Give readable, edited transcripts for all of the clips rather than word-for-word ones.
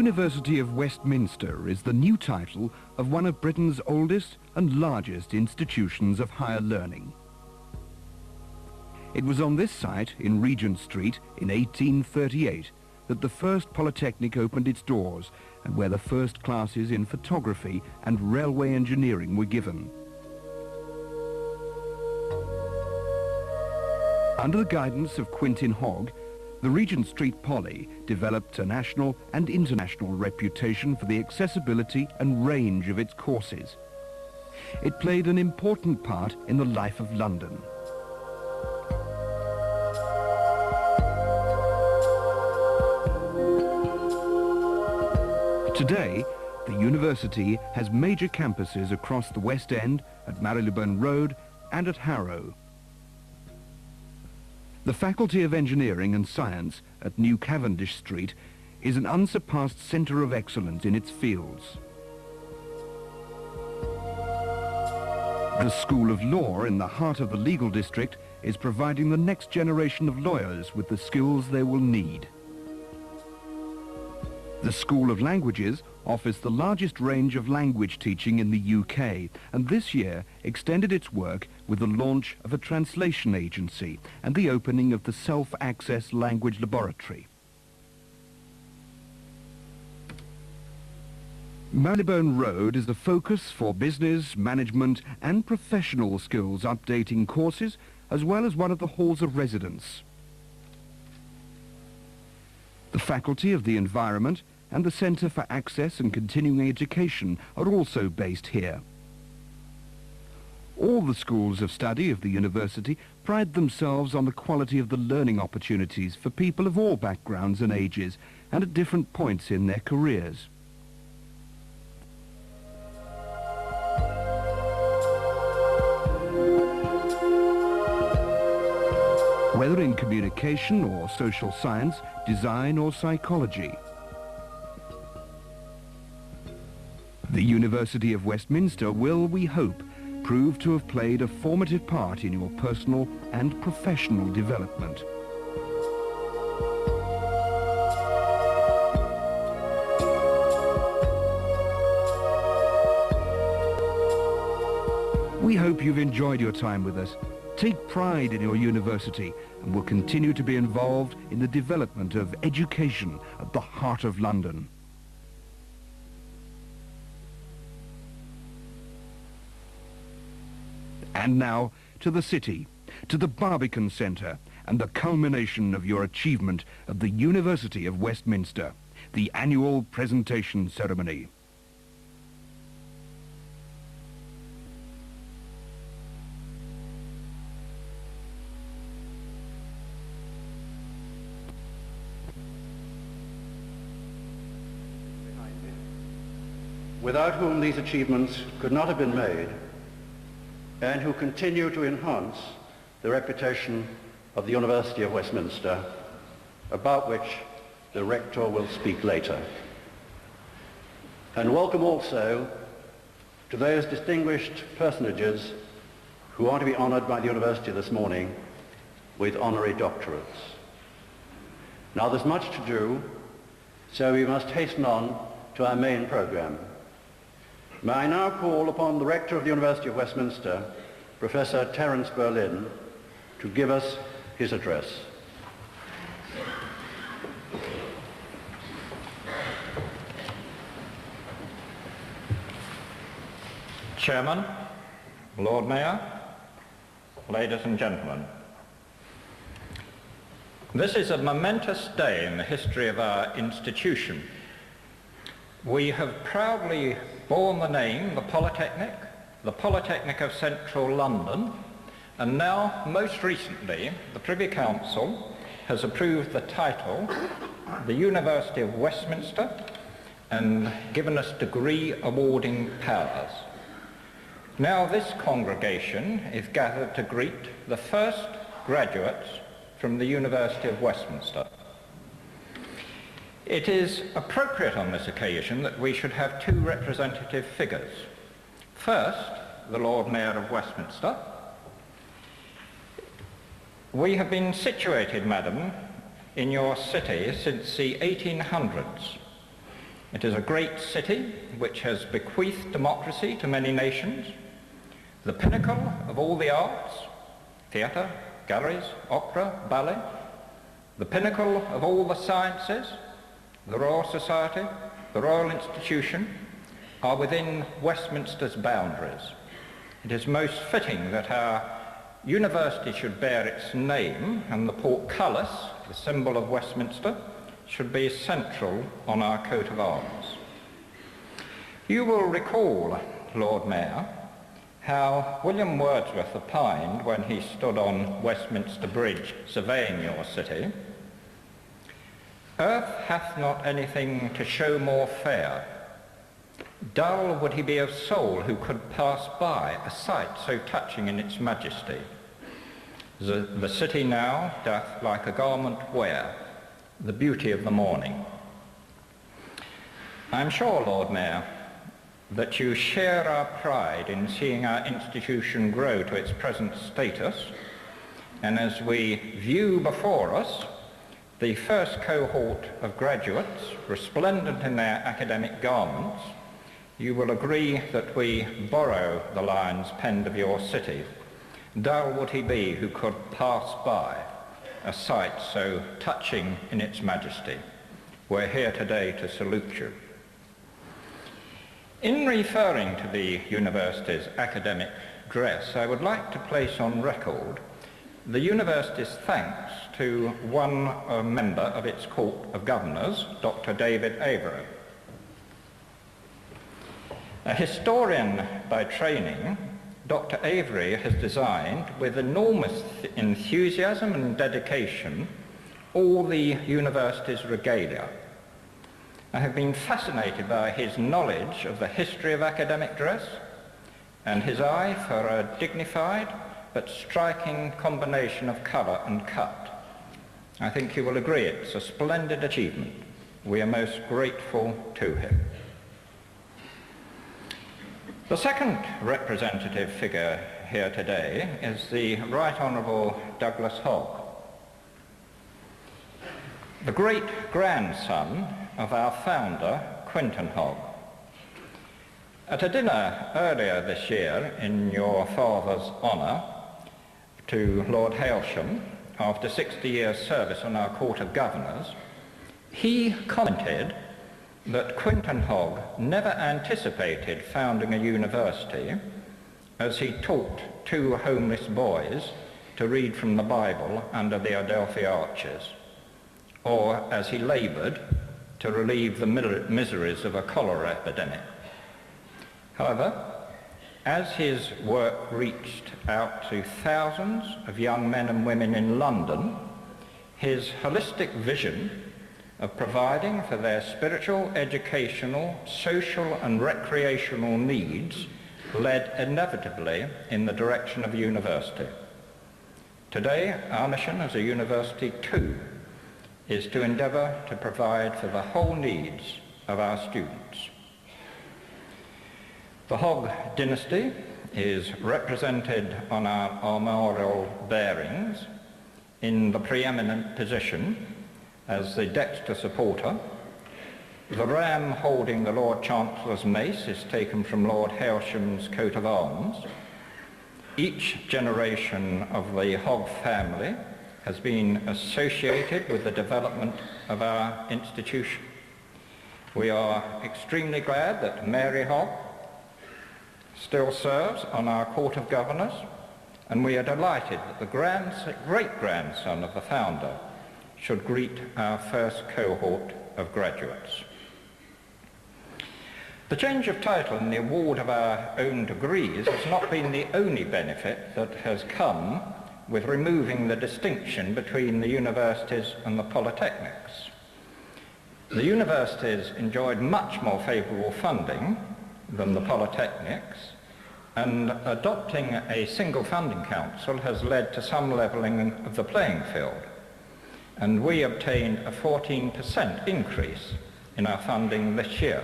University of Westminster is the new title of one of Britain's oldest and largest institutions of higher learning. It was on this site in Regent Street in 1838 that the first polytechnic opened its doors and where the first classes in photography and railway engineering were given. Under the guidance of Quintin Hogg, the Regent Street Poly developed a national and international reputation for the accessibility and range of its courses. It played an important part in the life of London. Today, the university has major campuses across the West End, at Marylebone Road and at Harrow. The Faculty of Engineering and Science at New Cavendish Street is an unsurpassed centre of excellence in its fields. The School of Law in the heart of the legal district is providing the next generation of lawyers with the skills they will need. The School of Languages offers the largest range of language teaching in the UK, and this year extended its work with the launch of a translation agency and the opening of the Self-Access Language Laboratory. Marylebone Road is a focus for business, management and professional skills updating courses, as well as one of the halls of residence. The Faculty of the Environment and the Centre for Access and Continuing Education are also based here. All the schools of study of the university pride themselves on the quality of the learning opportunities for people of all backgrounds and ages and at different points in their careers. Whether in communication or social science, design or psychology. The University of Westminster will, we hope, prove to have played a formative part in your personal and professional development. We hope you've enjoyed your time with us. Take pride in your university and will continue to be involved in the development of education at the heart of London. And now to the city, to the Barbican Centre and the culmination of your achievement of the University of Westminster, the annual presentation ceremony. Without whom these achievements could not have been made, and who continue to enhance the reputation of the University of Westminster, about which the Rector will speak later. And welcome also to those distinguished personages who are to be honoured by the University this morning with honorary doctorates. Now there's much to do, so we must hasten on to our main programme. May I now call upon the Rector of the University of Westminster, Professor Terence Berlin, to give us his address. Chairman, Lord Mayor, ladies and gentlemen. This is a momentous day in the history of our institution. We have proudly borne the name, the Polytechnic of Central London, and now, most recently, the Privy Council has approved the title, the University of Westminster, and given us degree awarding powers. Now this congregation is gathered to greet the first graduates from the University of Westminster. It is appropriate on this occasion that we should have two representative figures. First, the Lord Mayor of Westminster. We have been situated, Madam, in your city since the 1800s, It is a great city which has bequeathed democracy to many nations, the pinnacle of all the arts, theatre, galleries, opera, ballet, the pinnacle of all the sciences, the Royal Society, the Royal Institution, are within Westminster's boundaries. It is most fitting that our university should bear its name, and the portcullis, the symbol of Westminster, should be central on our coat of arms. You will recall, Lord Mayor, how William Wordsworth opined when he stood on Westminster Bridge surveying your city, "Earth hath not anything to show more fair. Dull would he be of soul who could pass by a sight so touching in its majesty. The city now doth like a garment wear the beauty of the morning." I am sure, Lord Mayor, that you share our pride in seeing our institution grow to its present status, and as we view before us the first cohort of graduates resplendent in their academic garments, you will agree that we borrow the lines penned of your city. Dull would he be who could pass by a sight so touching in its majesty. We're here today to salute you. In referring to the university's academic dress, I would like to place on record the university's thanks to one member of its Court of Governors, Dr. David Avery. A historian by training, Dr. Avery has designed with enormous enthusiasm and dedication all the university's regalia. I have been fascinated by his knowledge of the history of academic dress and his eye for a dignified but striking combination of colour and cut. I think you will agree it's a splendid achievement. We are most grateful to him. The second representative figure here today is the Right Honourable Douglas Hogg, the great-grandson of our founder, Quintin Hogg. At a dinner earlier this year in your father's honour to Lord Hailsham, after 60 years' service on our Court of Governors, he commented that Quintin Hogg never anticipated founding a university as he taught two homeless boys to read from the Bible under the Adelphi arches, or as he laboured to relieve the miseries of a cholera epidemic. However, as his work reached out to thousands of young men and women in London, his holistic vision of providing for their spiritual, educational, social and recreational needs led inevitably in the direction of a university. Today, our mission as a university too is to endeavour to provide for the whole needs of our students. The Hogg dynasty is represented on our armorial bearings in the preeminent position as the Dexter supporter. The ram holding the Lord Chancellor's mace is taken from Lord Hailsham's coat of arms. Each generation of the Hogg family has been associated with the development of our institution. We are extremely glad that Mary Hogg still serves on our Court of Governors, and we are delighted that the great-grandson of the founder should greet our first cohort of graduates. The change of title and the award of our own degrees has not been the only benefit that has come with removing the distinction between the universities and the polytechnics. The universities enjoyed much more favourable funding than the polytechnics, and adopting a single funding council has led to some levelling of the playing field. And we obtained a 14% increase in our funding this year.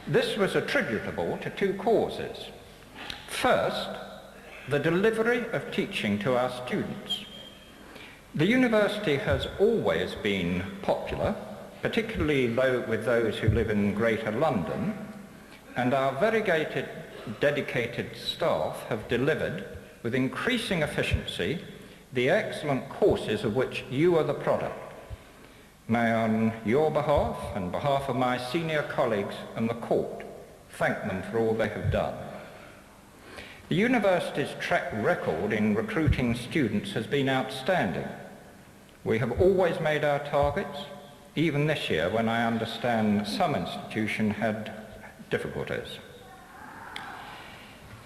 This was attributable to two causes. First, the delivery of teaching to our students. The university has always been popular particularly with those who live in Greater London, and our very dedicated staff have delivered with increasing efficiency the excellent courses of which you are the product. May I, on your behalf and behalf of my senior colleagues and the court, thank them for all they have done. The university's track record in recruiting students has been outstanding. We have always made our targets, even this year when I understand some institution had difficulties.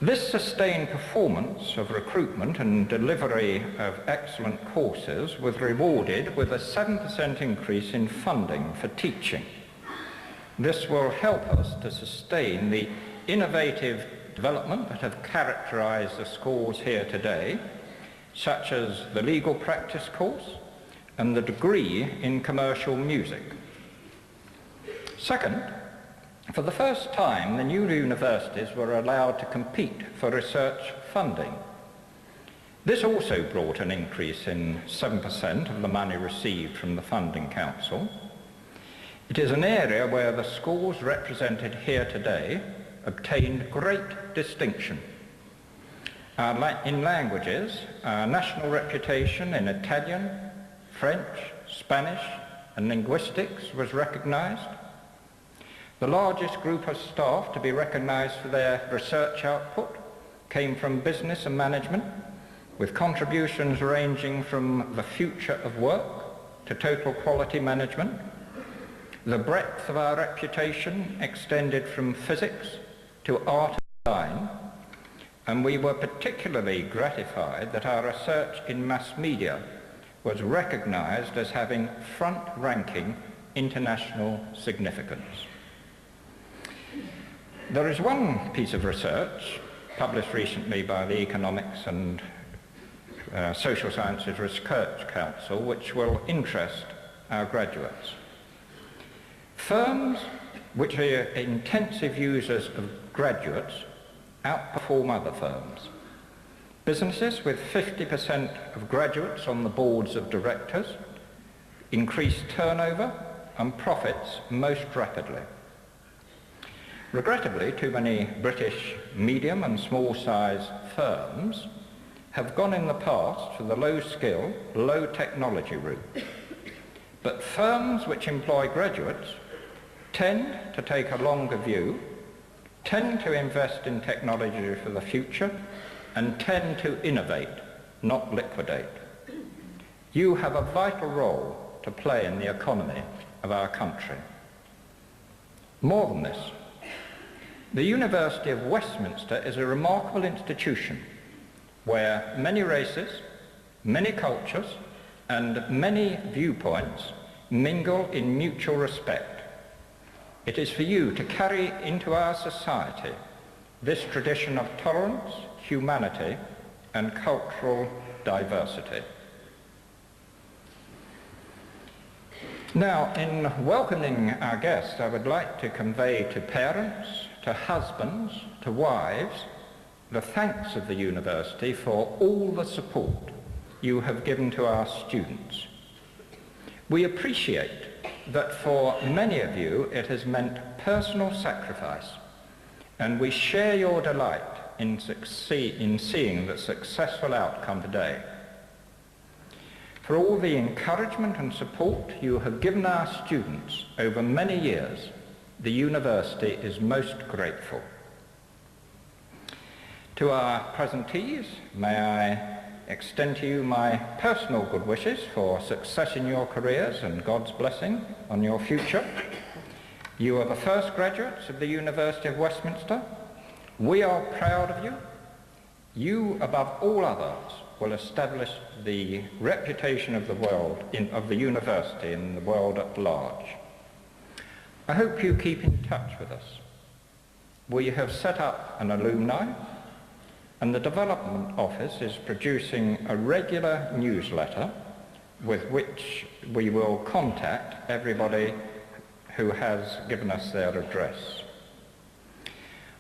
This sustained performance of recruitment and delivery of excellent courses was rewarded with a 7% increase in funding for teaching. This will help us to sustain the innovative development that have characterised the schools here today, such as the legal practice course and the degree in commercial music. Second, for the first time, the new universities were allowed to compete for research funding. This also brought an increase in 7% of the money received from the Funding Council. It is an area where the schools represented here today obtained great distinction. In languages, our national reputation in Italian, French, Spanish and linguistics was recognised. The largest group of staff to be recognised for their research output came from business and management, with contributions ranging from the future of work to total quality management. The breadth of our reputation extended from physics to art and design, and we were particularly gratified that our research in mass media was recognised as having front-ranking international significance. There is one piece of research published recently by the Economics and Social Sciences Research Council which will interest our graduates. Firms which are intensive users of graduates outperform other firms. Businesses with 50% of graduates on the boards of directors increase turnover and profits most rapidly. Regrettably, too many British medium and small-sized firms have gone in the past for the low-skill, low-technology route. But firms which employ graduates tend to take a longer view, tend to invest in technology for the future, and tend to innovate, not liquidate. You have a vital role to play in the economy of our country. More than this, the University of Westminster is a remarkable institution where many races, many cultures, and many viewpoints mingle in mutual respect. It is for you to carry into our society this tradition of tolerance, humanity, and cultural diversity. Now, in welcoming our guests, I would like to convey to parents, to husbands, to wives, the thanks of the university for all the support you have given to our students. We appreciate that for many of you it has meant personal sacrifice, and we share your delight in seeing the successful outcome today. For all the encouragement and support you have given our students over many years, the university is most grateful. To our presentees, may I extend to you my personal good wishes for success in your careers and God's blessing on your future. You are the first graduates of the University of Westminster. We are proud of you. You, above all others, will establish the reputation of the world, of the university in the world at large. I hope you keep in touch with us. We have set up an alumni, and the Development Office is producing a regular newsletter with which we will contact everybody who has given us their address.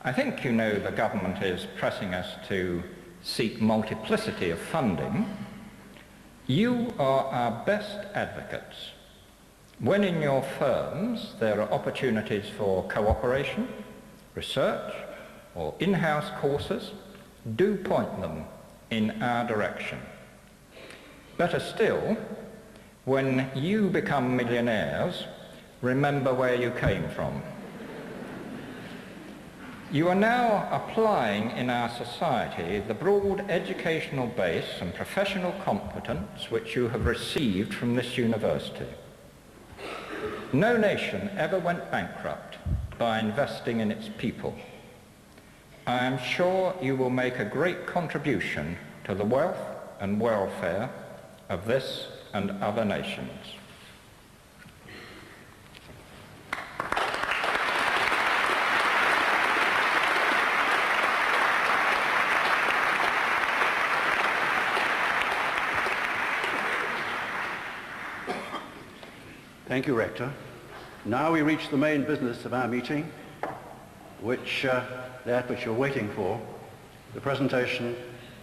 I think you know the government is pressing us to seek multiplicity of funding. You are our best advocates. When in your firms there are opportunities for cooperation, research, or in-house courses, do point them in our direction. Better still, when you become millionaires, remember where you came from. You are now applying in our society the broad educational base and professional competence which you have received from this university. No nation ever went bankrupt by investing in its people. I am sure you will make a great contribution to the wealth and welfare of this and other nations. Thank you, Rector. Now we reach the main business of our meeting, that which you're waiting for, the presentation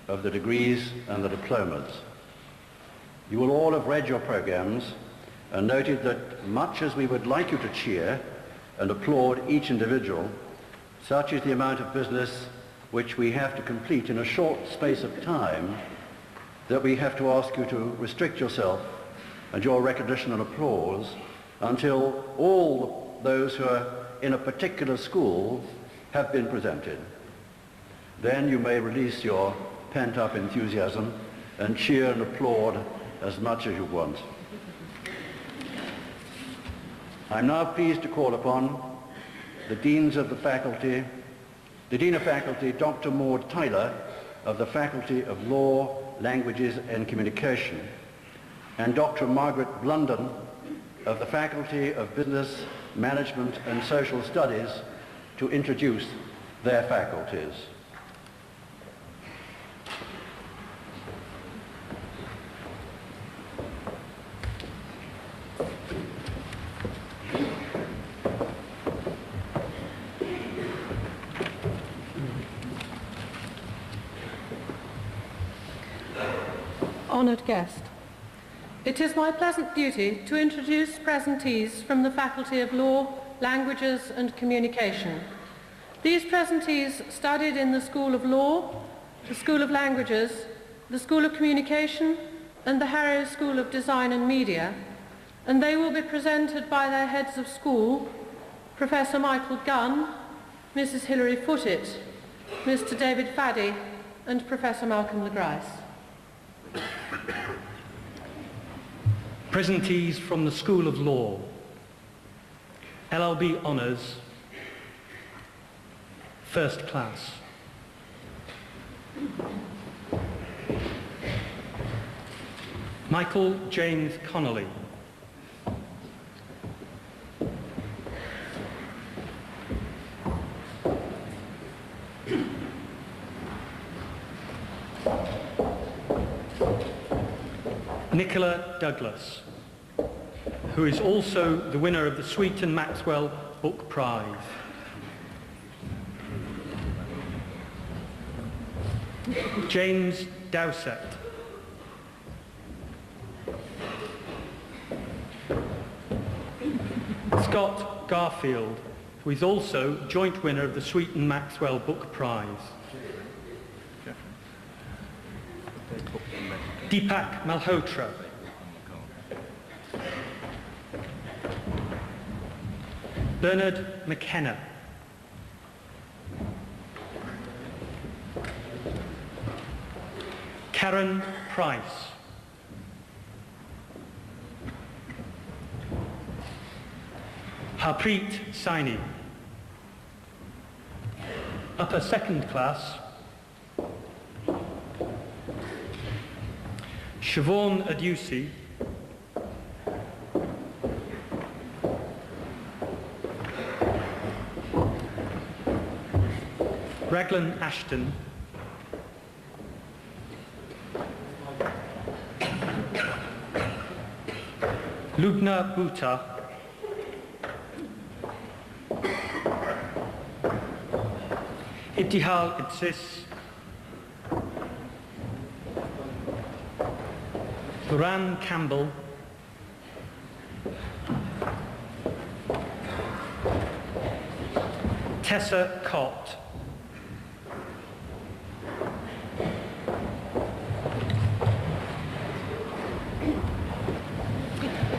of the degrees and the diplomas. You will all have read your programs and noted that much as we would like you to cheer and applaud each individual, such is the amount of business which we have to complete in a short space of time that we have to ask you to restrict yourself and your recognition and applause until all those who are in a particular school have been presented. Then you may release your pent-up enthusiasm and cheer and applaud as much as you want. I'm now pleased to call upon the Deans of the Faculty, the Dean of Faculty, Dr. Maud Tyler of the Faculty of Law, Languages and Communication, and Dr. Margaret Blunden of the Faculty of Business, Management and Social Studies to introduce their faculties. Honoured guest, it is my pleasant duty to introduce presentees from the Faculty of Law, Languages and Communication. These presentees studied in the School of Law, the School of Languages, the School of Communication and the Harrow School of Design and Media, and they will be presented by their heads of school, Professor Michael Gunn, Mrs. Hilary Footit, Mr. David Faddy and Professor Malcolm LeGrice. Presentees from the School of Law, LLB Honours, First Class. Michael James Connolly. Nicola Douglas, who is also the winner of the Sweet and Maxwell Book Prize. James Dowsett. Scott Garfield, who is also joint winner of the Sweet and Maxwell Book Prize. Deepak Malhotra. Bernard McKenna. Karen Price. Harpreet Saini. Upper second class, Siobhan Adusi, Raglan Ashton, Lubna Bhuta, Ibtihal Idsis, Loran Campbell, Tessa Cott.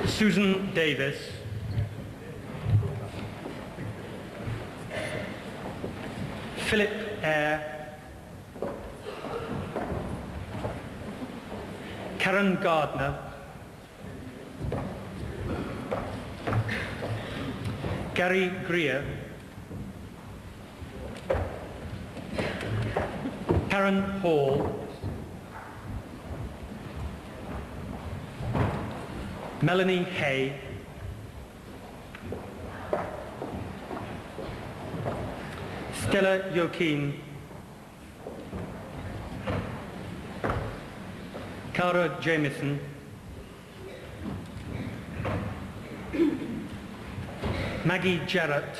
Susan Davis. Philip Eyre. Karen Gardner. Gary Greer. Karen Hall. Melanie Hay. Stella Joachim. Cara Jamieson. Maggie Jarrett.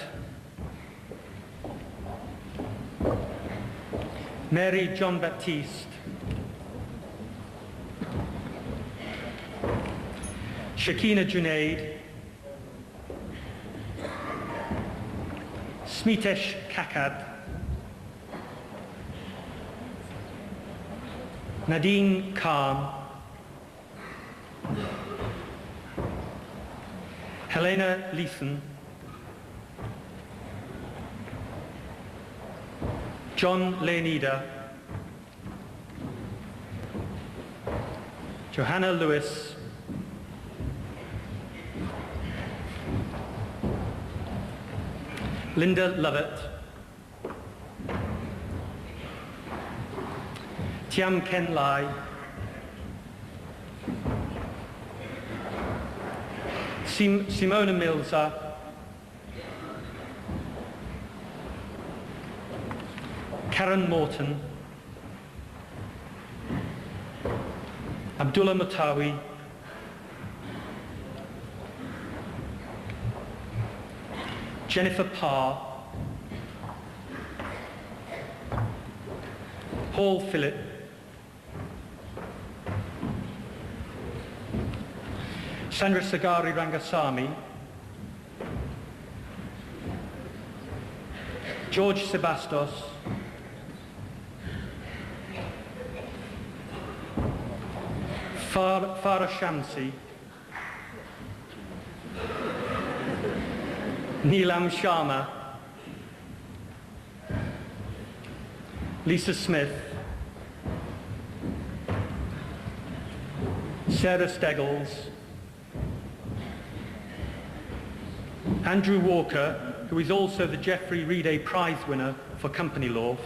Mary John Baptiste. Shakina Junaid. Smitesh Kakad. Nadine Khan. Helena Leeson. John Leonida. Johanna Lewis. Linda Lovett. Tiam Ken Lai. Simona Milza. Karen Morton. Abdullah Mutawi. Jennifer Parr. Paul Phillip. Sandra Sagari Rangasamy. George Sebastos. Farah Shamsi. Neelam Sharma. Lisa Smith. Sarah Steggles. Andrew Walker, who is also the Geoffrey Reed Prize winner for company law.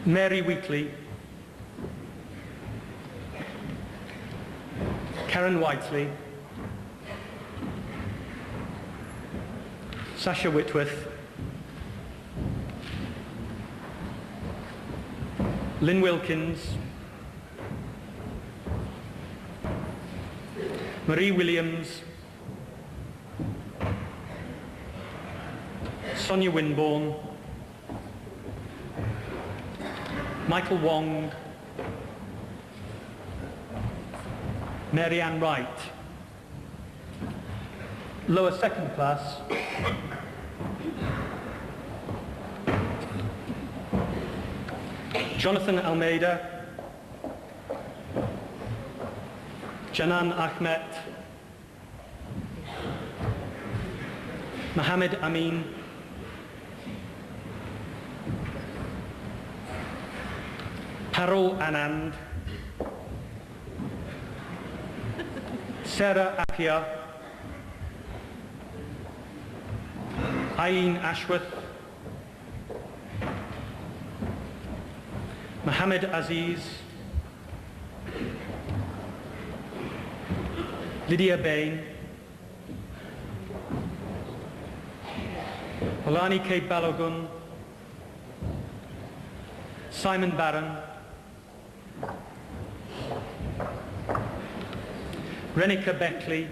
Mary Wheatley. Karen Whiteley. Sasha Whitworth. Lynn Wilkins. Marie Williams. Sonia Winborn. Michael Wong. Mary Ann Wright. Lower second class. Jonathan Almeida. Janan Ahmed. Mohammed Amin. Parul Anand. Sarah Appiah. Aileen Ashworth. Mohammed Aziz. Lydia Bain. Alani K. Balogun. Simon Barron. Renica Beckley.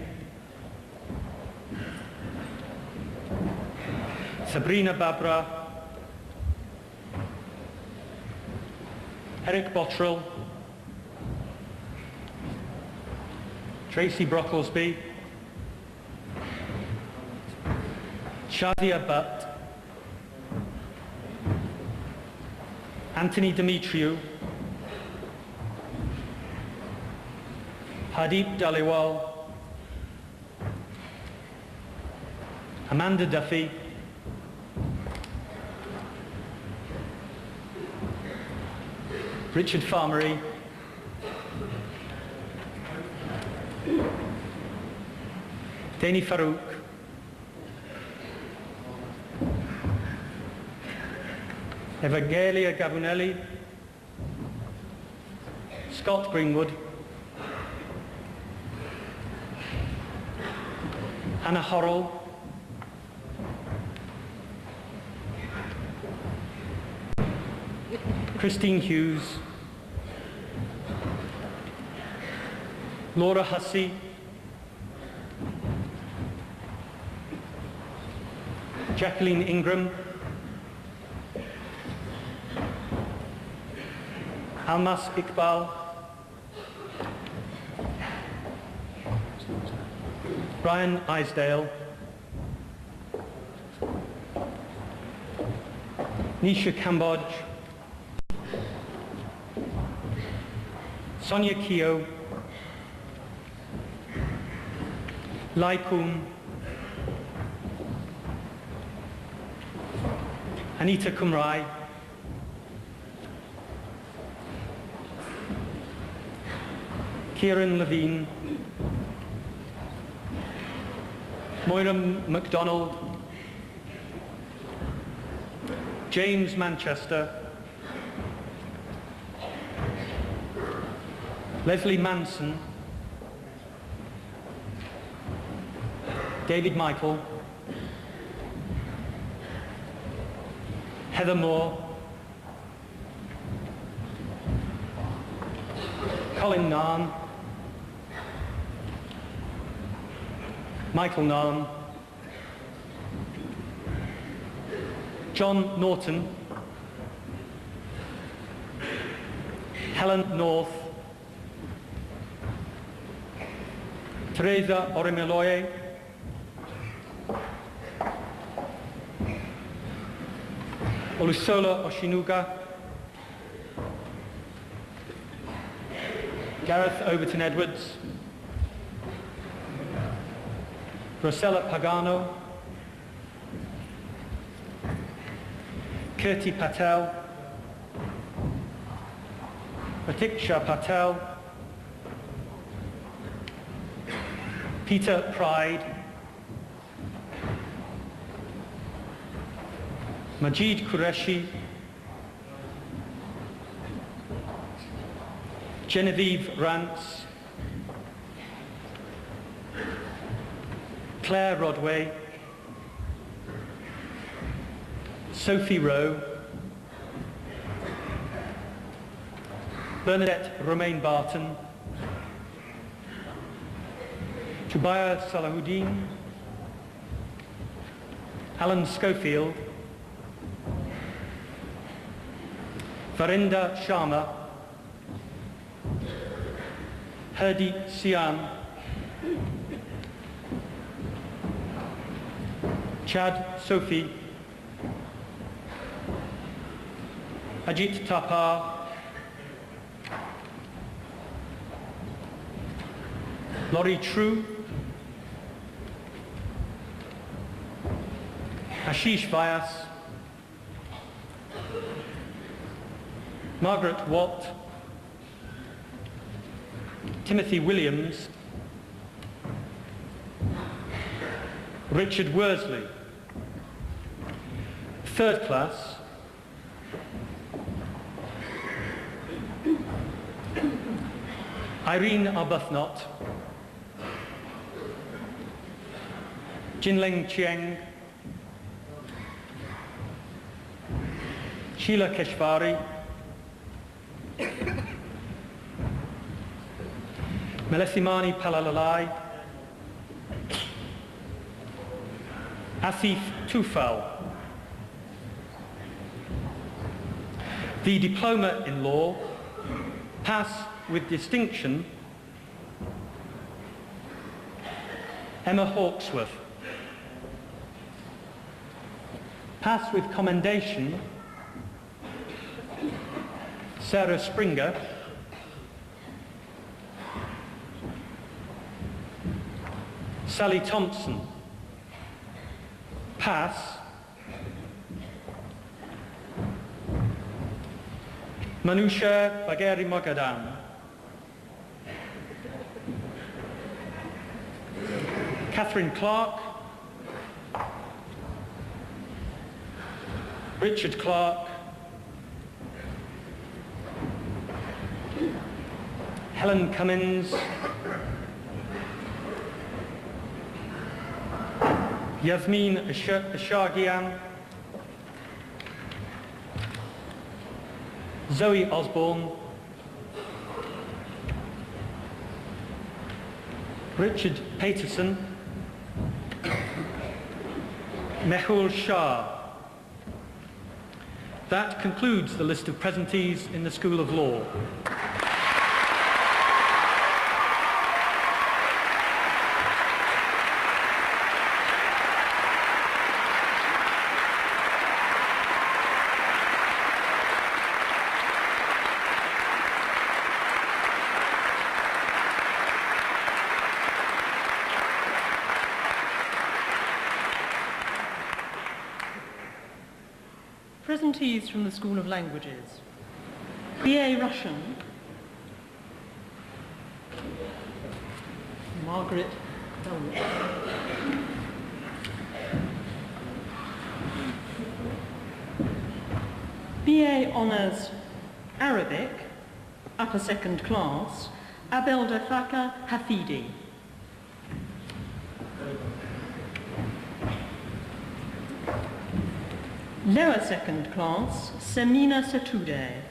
Sabrina Babra. Eric Bottrell. Tracy Brocklesby. Shazia Butt, Anthony Demetriou, Hardeep Dhaliwal, Amanda Duffy, Richard Farmery, Dani Farouk, Evangelia Gabunelli, Scott Greenwood, Anna Horrell, Christine Hughes, Laura Hussey, Jacqueline Ingram, Almas Iqbal, Brian Isdale, Nisha Cambodge, Sonia Keogh, Lai Poon, Anita Kumrai, Kieran Levine, Moira MacDonald, James Manchester, Leslie Manson, David Michael, Heather Moore, Colin Narn, Michael Narn, John Norton, Helen North, Teresa Orimiloye, Olusola Oshinuga, Gareth Overton Edwards, Rosella Pagano, Kirti Patel, Pratiksha Patel, Peter Pride, Majid Qureshi, Genevieve Rance, Claire Rodway, Sophie Rowe, Bernadette Romain Barton, Tubaya Salahuddin, Alan Schofield, Varinda Sharma, Hardeep Sian, Chad Sophie, Ajit Tapar, Laurie True, Ashish Vyas, Margaret Watt, Timothy Williams, Richard Worsley. Third class, Irene Arbuthnot, Jinling Chieng, Sheila Keshvari, Melesimani Palalalai, Asif Tufal. The diploma in law, pass with distinction, Emma Hawksworth. Pass with commendation, Sarah Springer. Sally Thompson. Pass. Manusha Bagheri Mogadam. Catherine Clark. Richard Clark. Helen Cummins. Yasmin Ashagian. Zoe Osborne. Richard Paterson. Mehul Shah. That concludes the list of presentees in the School of Law. Presentees from the School of Languages. BA Russian, Margaret Elwood. BA Honours Arabic, upper second class, Abelda Faka Hafidi. Lower second class, Semina Satude.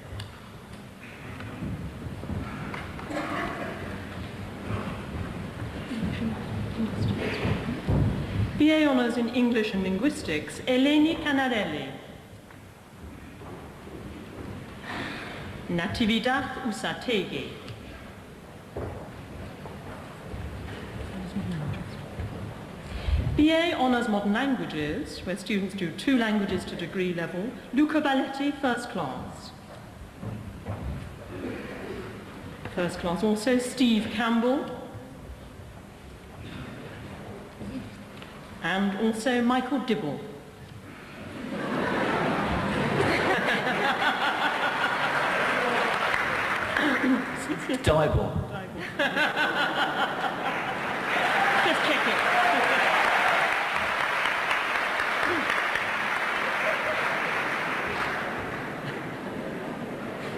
BA Honours in English and Linguistics, Eleni Canarelli. Natividad Usategi. BA Honours Modern Languages, where students do 2 languages to degree level, Luca Balletti, first class. First class also, Steve Campbell. And also Michael Dibble. Dibble. Just check it.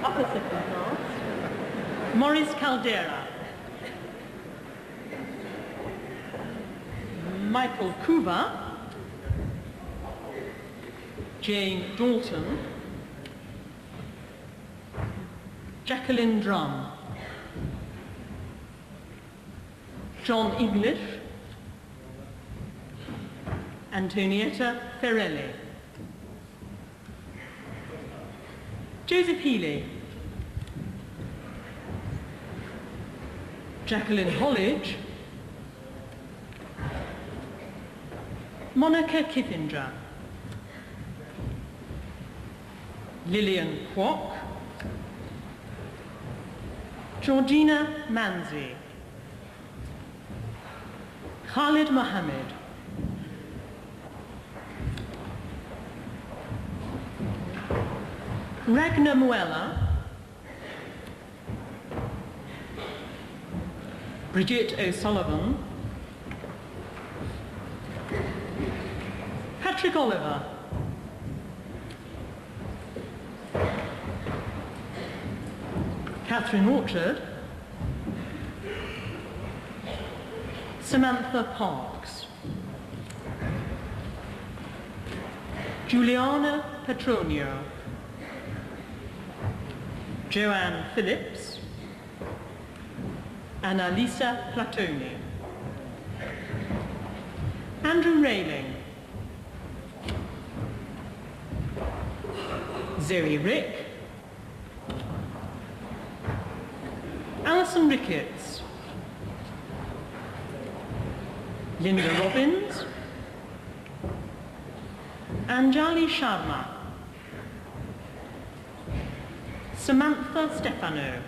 Upper second class, Maurice Caldera. Michael Kuba, Jane Dalton, Jacqueline Drum, John English, Antonietta Ferrelli, Joseph Healy, Jacqueline Hollidge, Monica Kiffinger, Lillian Kwok, Georgina Manzi, Khalid Mohammed, Ragnar Muella, Bridget O'Sullivan, Patrick Oliver, Catherine Orchard, Samantha Parks, Juliana Petronio, Joanne Phillips, Annalisa Platoni, Andrew Railing, Zoe Rick, Alison Ricketts, Linda Robbins, Anjali Sharma, Samantha Stefano,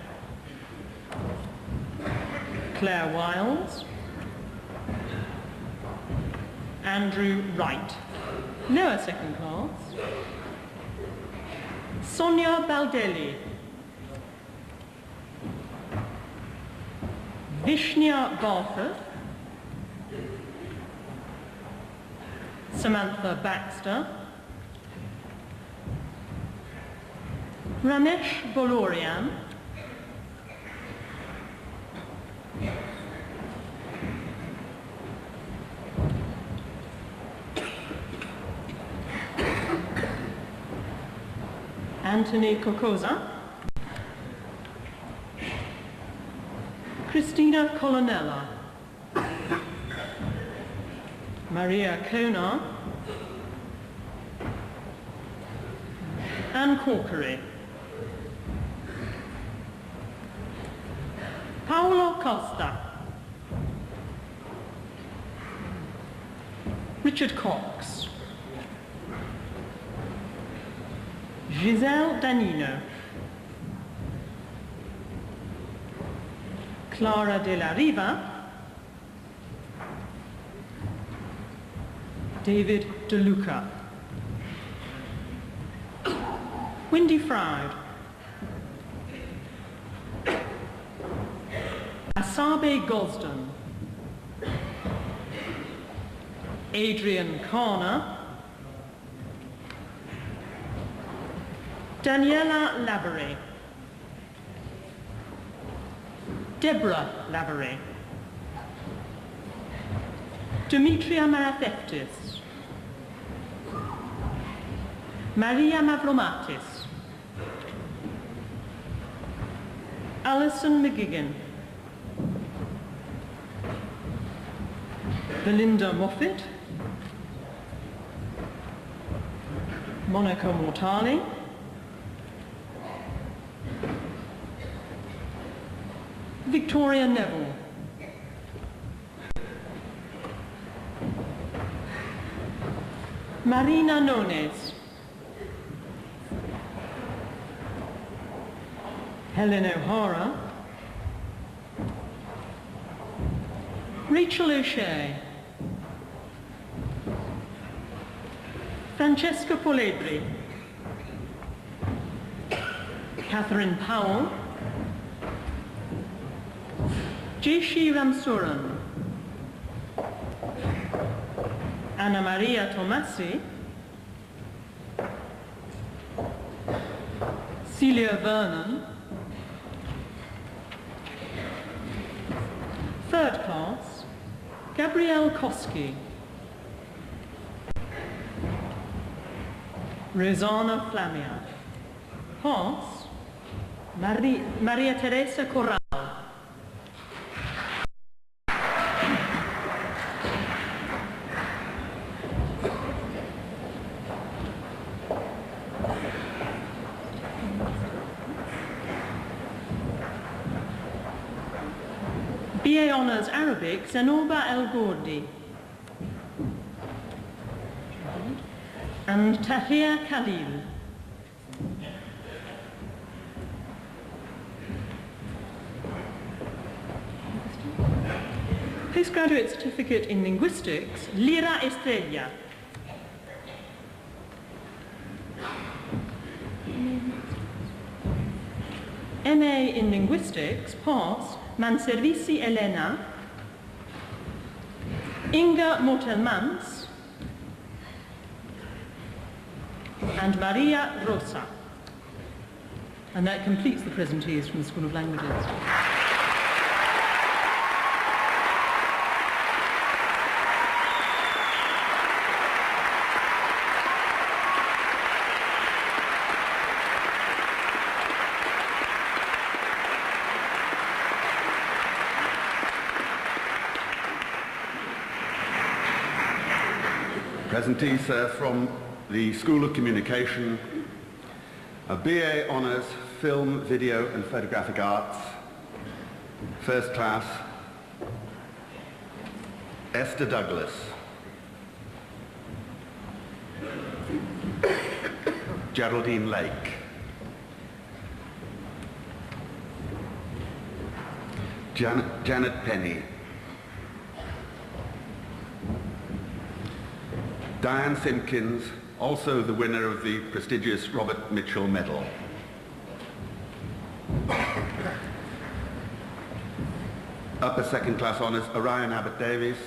Claire Wiles, Andrew Wright, lower second class, Sonia Baldelli, Visnja Barford, Samantha Baxter, Ramesh Bolorian, Anthony Kokoza, Christina Colonella, Maria Kona, Anne Corkery, Paolo Costa, Richard Cox, Giselle Danino, Clara de la Riva, David DeLuca, Wendy Froud, Asabe Gosden, Adrian Carner, Daniela Lavery, Deborah Lavery, Demetria Maratheftis, Maria Mavromatis, Alison McGigan, Belinda Moffat, Monica Mortali, Victoria Neville, Marina Nones, Helen O'Hara, Rachel O'Shea, Francesca Polebri, Catherine Powell, Jeshi Ramsuran, Anna Maria Tomasi, Celia Vernon, third class, Gabrielle Koski, Rosanna Flamia, pass, Maria Teresa Corral, BA Honours Arabic, Zenoba El Gordi, and Tahir Khalil. Postgraduate certificate in linguistics, Lira Estrella. MA in linguistics, pass, Manservisi Elena, Inga Motelmans, and Maria Rosa. And that completes the presentees from the School of Languages. Presentees from the School of Communication, a BA Honours Film, Video and Photographic Arts, first class, Esther Douglas. Geraldine Lake. Janet Penny. Diane Simpkins, also the winner of the prestigious Robert Mitchell Medal. Upper second class honours, Orion Abbott Davies,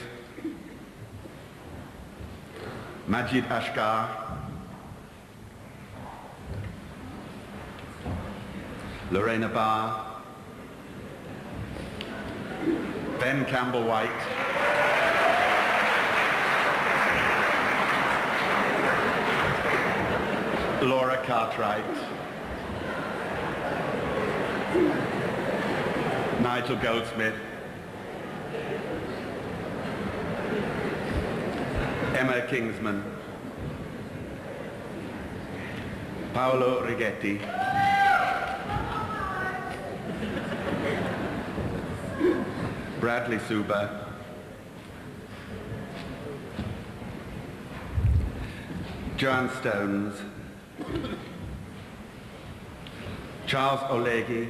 Majid Ashgar, Lorena Barr, Ben Campbell White, Laura Cartwright, Nigel Goldsmith, Emma Kingsman, Paolo Righetti, Bradley Suba, Joanne Stones, Charles Oleghi,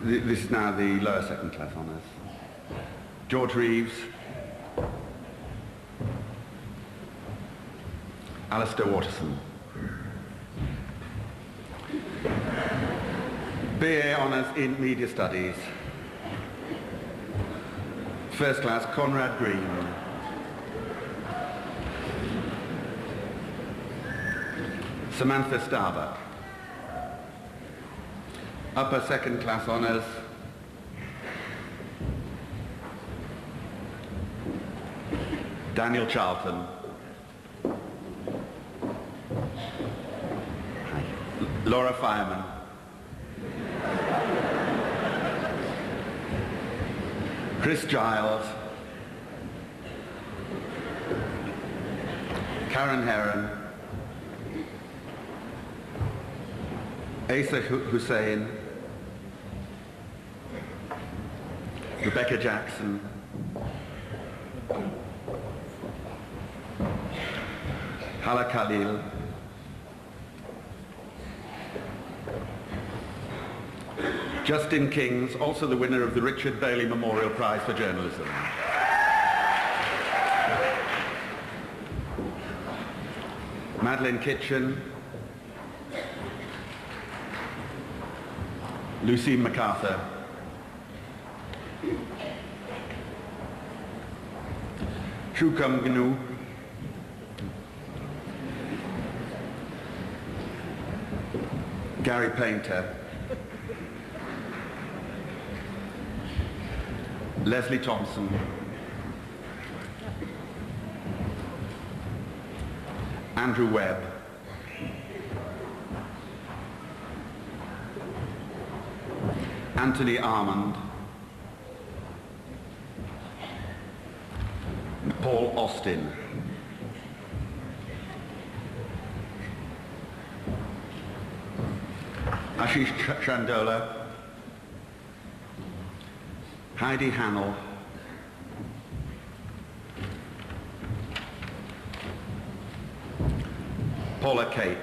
this is now the lower second class honours. George Reeves, Alistair Waterson. BA honours in Media Studies. First class, Conrad Green. Samantha Starbuck. Upper second class honours, Daniel Charlton. Laura Fireman. Chris Giles. Karen Heron. Asa Hussein. Rebecca Jackson. Hala Khalil. Justin Kings, also the winner of the Richard Bailey Memorial Prize for Journalism. Madeleine Kitchen. Lucy MacArthur. Shukam Gnu. Gary Painter. Leslie Thompson. Andrew Webb. Anthony Armand. Paul Austin. Ashish Chandola. Heidi Hannell. Paula Kate.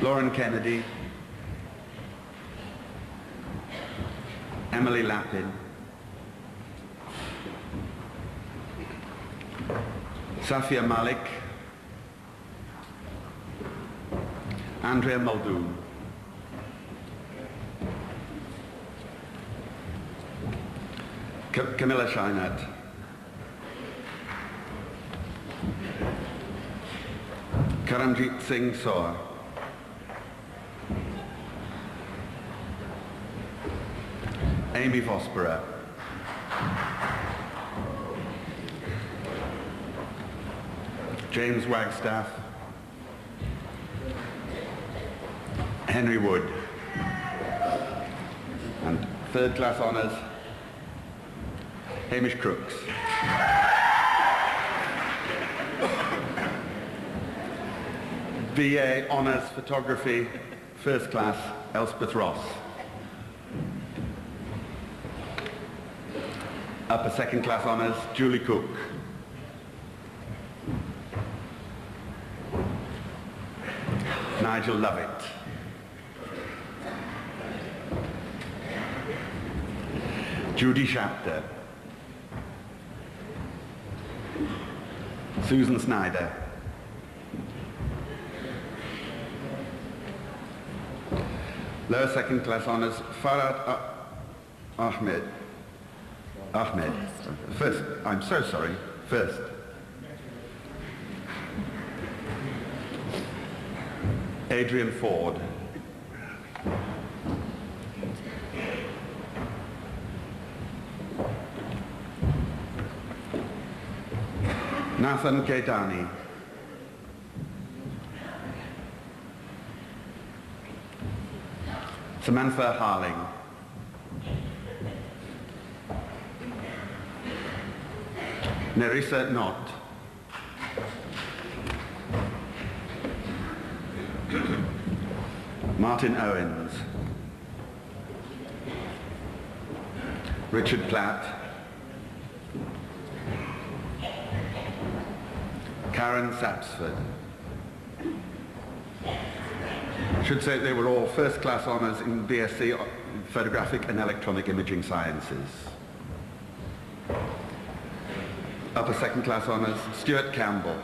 Lauren Kennedy. Emily Lappin. Safia Malik. Andrea Muldoon. Camilla Scheinert. Karamjit Singh Soar. Amy Vosborough. James Wagstaff. Henry Wood. And third class honours, Hamish Crooks. BA Honours Photography, first class, Elspeth Ross. Upper second class honours, Julie Cook. Nigel Lovett. Judy Shapter. Susan Snyder. Lower second class honours, Farhad Ahmed. First, I'm so sorry. First. Adrian Ford. Nathan Gaidani. Samantha Harling. Nerissa Knott. Martin Owens. Richard Platt. Karen Sapsford. I should say they were all first class honours in BSc Photographic and Electronic Imaging Sciences. Upper second class honours, Stuart Campbell.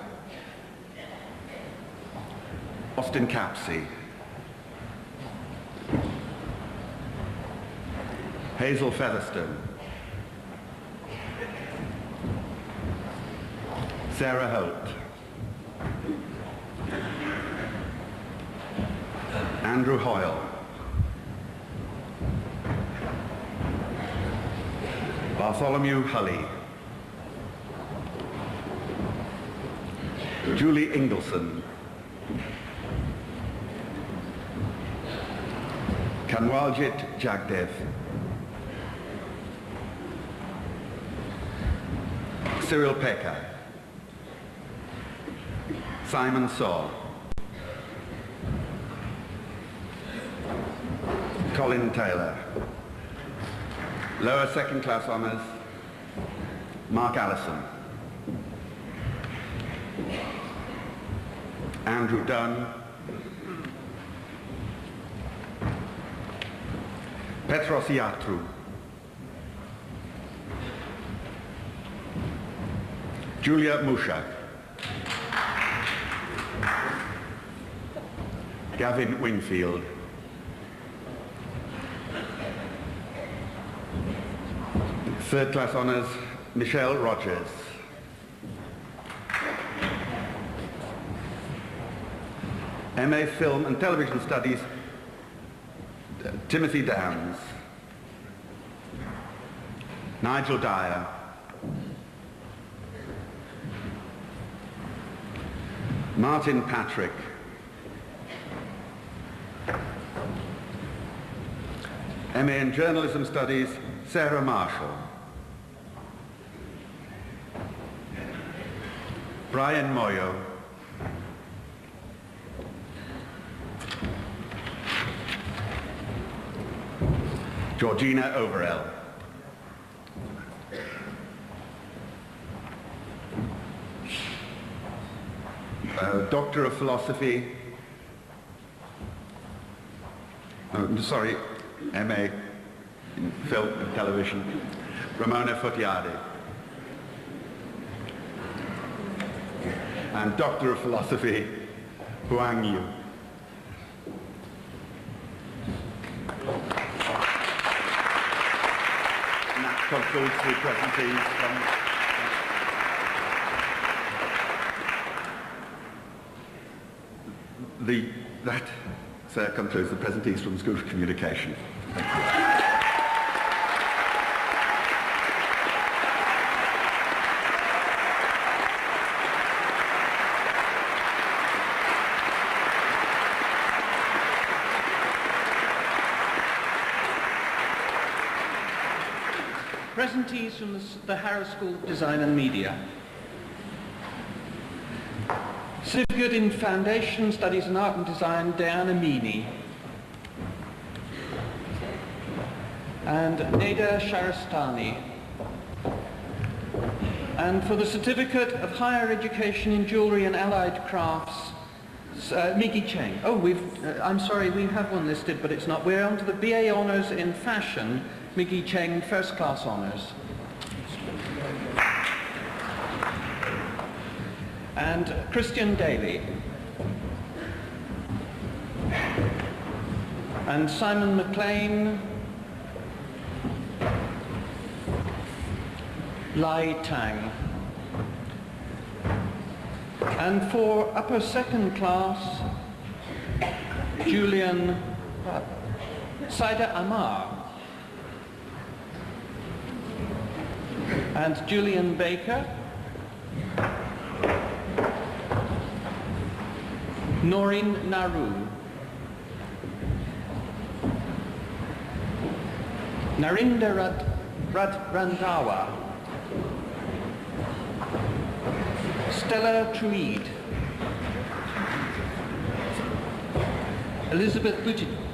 Austin Capsey. Hazel Featherstone. Sarah Holt. Andrew Hoyle. Bartholomew Hulley. Julie Ingleson. Kanwaljit Jagdev. Cyril Pecker. Simon Saw. Colin Taylor. Lower second class honours, Mark Allison. Andrew Dunn. Petros Iatru. Julia Mushak. Gavin Wingfield. Third class honours, Michelle Rogers. MA Film and Television Studies, Timothy Downs. Nigel Dyer. Martin Patrick. MA in Journalism Studies, Sarah Marshall. Brian Moyo. Georgina Overell. Doctor of Philosophy, MA in Film and Television, Ramona Futiadi. And Doctor of Philosophy, Huang Yu. And that concludes the presentees from that concludes the presentees from the School of Communication. Thank you. Presentees from the Harrow School of Design and Media. Certificate in Foundation Studies in Art and Design, Diana Meany. And Neda Sharastani. And for the Certificate of Higher Education in Jewellery and Allied Crafts, Miggy Cheng. Oh, I'm sorry, we have one listed, but it's not. We're on to the BA Honours in Fashion, Miggy Cheng, First Class Honours. And Christian Daly. And Simon McLean, Lai Tang. And for upper second class, Julian Saida Amar. And Julian Baker. Noreen Naru. Narinda Randhawa. Stella Truide. Elizabeth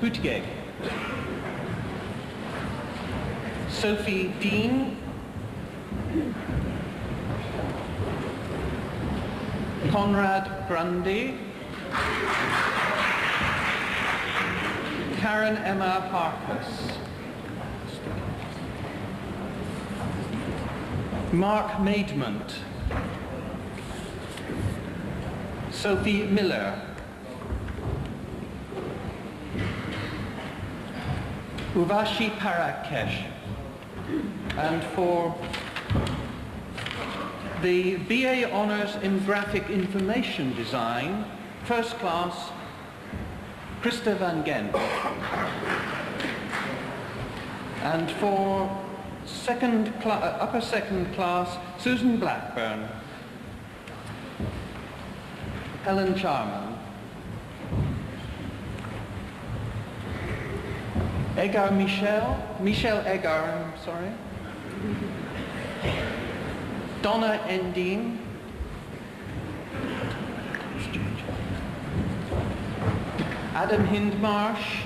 Buttigieg. Sophie Dean. Conrad Grundy. Karen Emma Parkus. Mark Maidment. Sophie Miller. Uvashi Parakesh. And for the BA Honours in Graphic Information Design, First Class, Krista van Gent. And for upper second class, Susan Blackburn. Helen Charman. Michelle Egar, I'm sorry. Donna Endine. Adam Hindmarsh.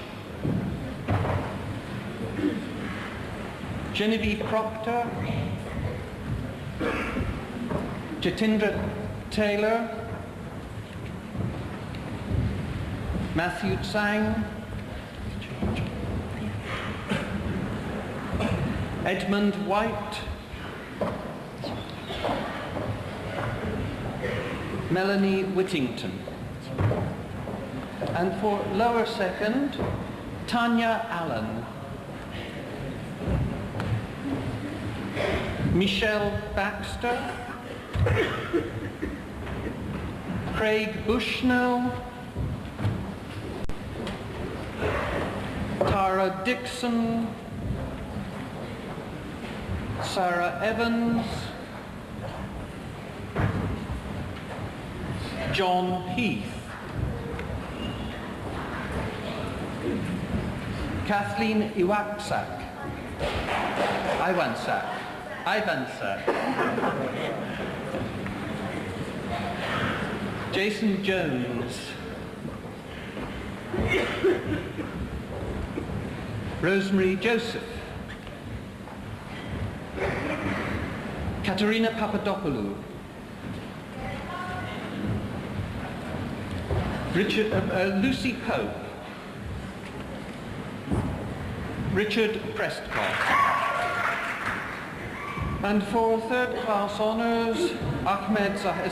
Genevieve Proctor. Jatindra Taylor. Matthew Tsang. Edmund White. Melanie Whittington. And for lower second, Tanya Allen. Michelle Baxter. Craig Bushnell. Tara Dixon. Sarah Evans. John Heath. Kathleen Iwansak. Jason Jones. Rosemary Joseph. Katerina Papadopoulou. Lucy Pope. Richard Prescott. And for third class honours,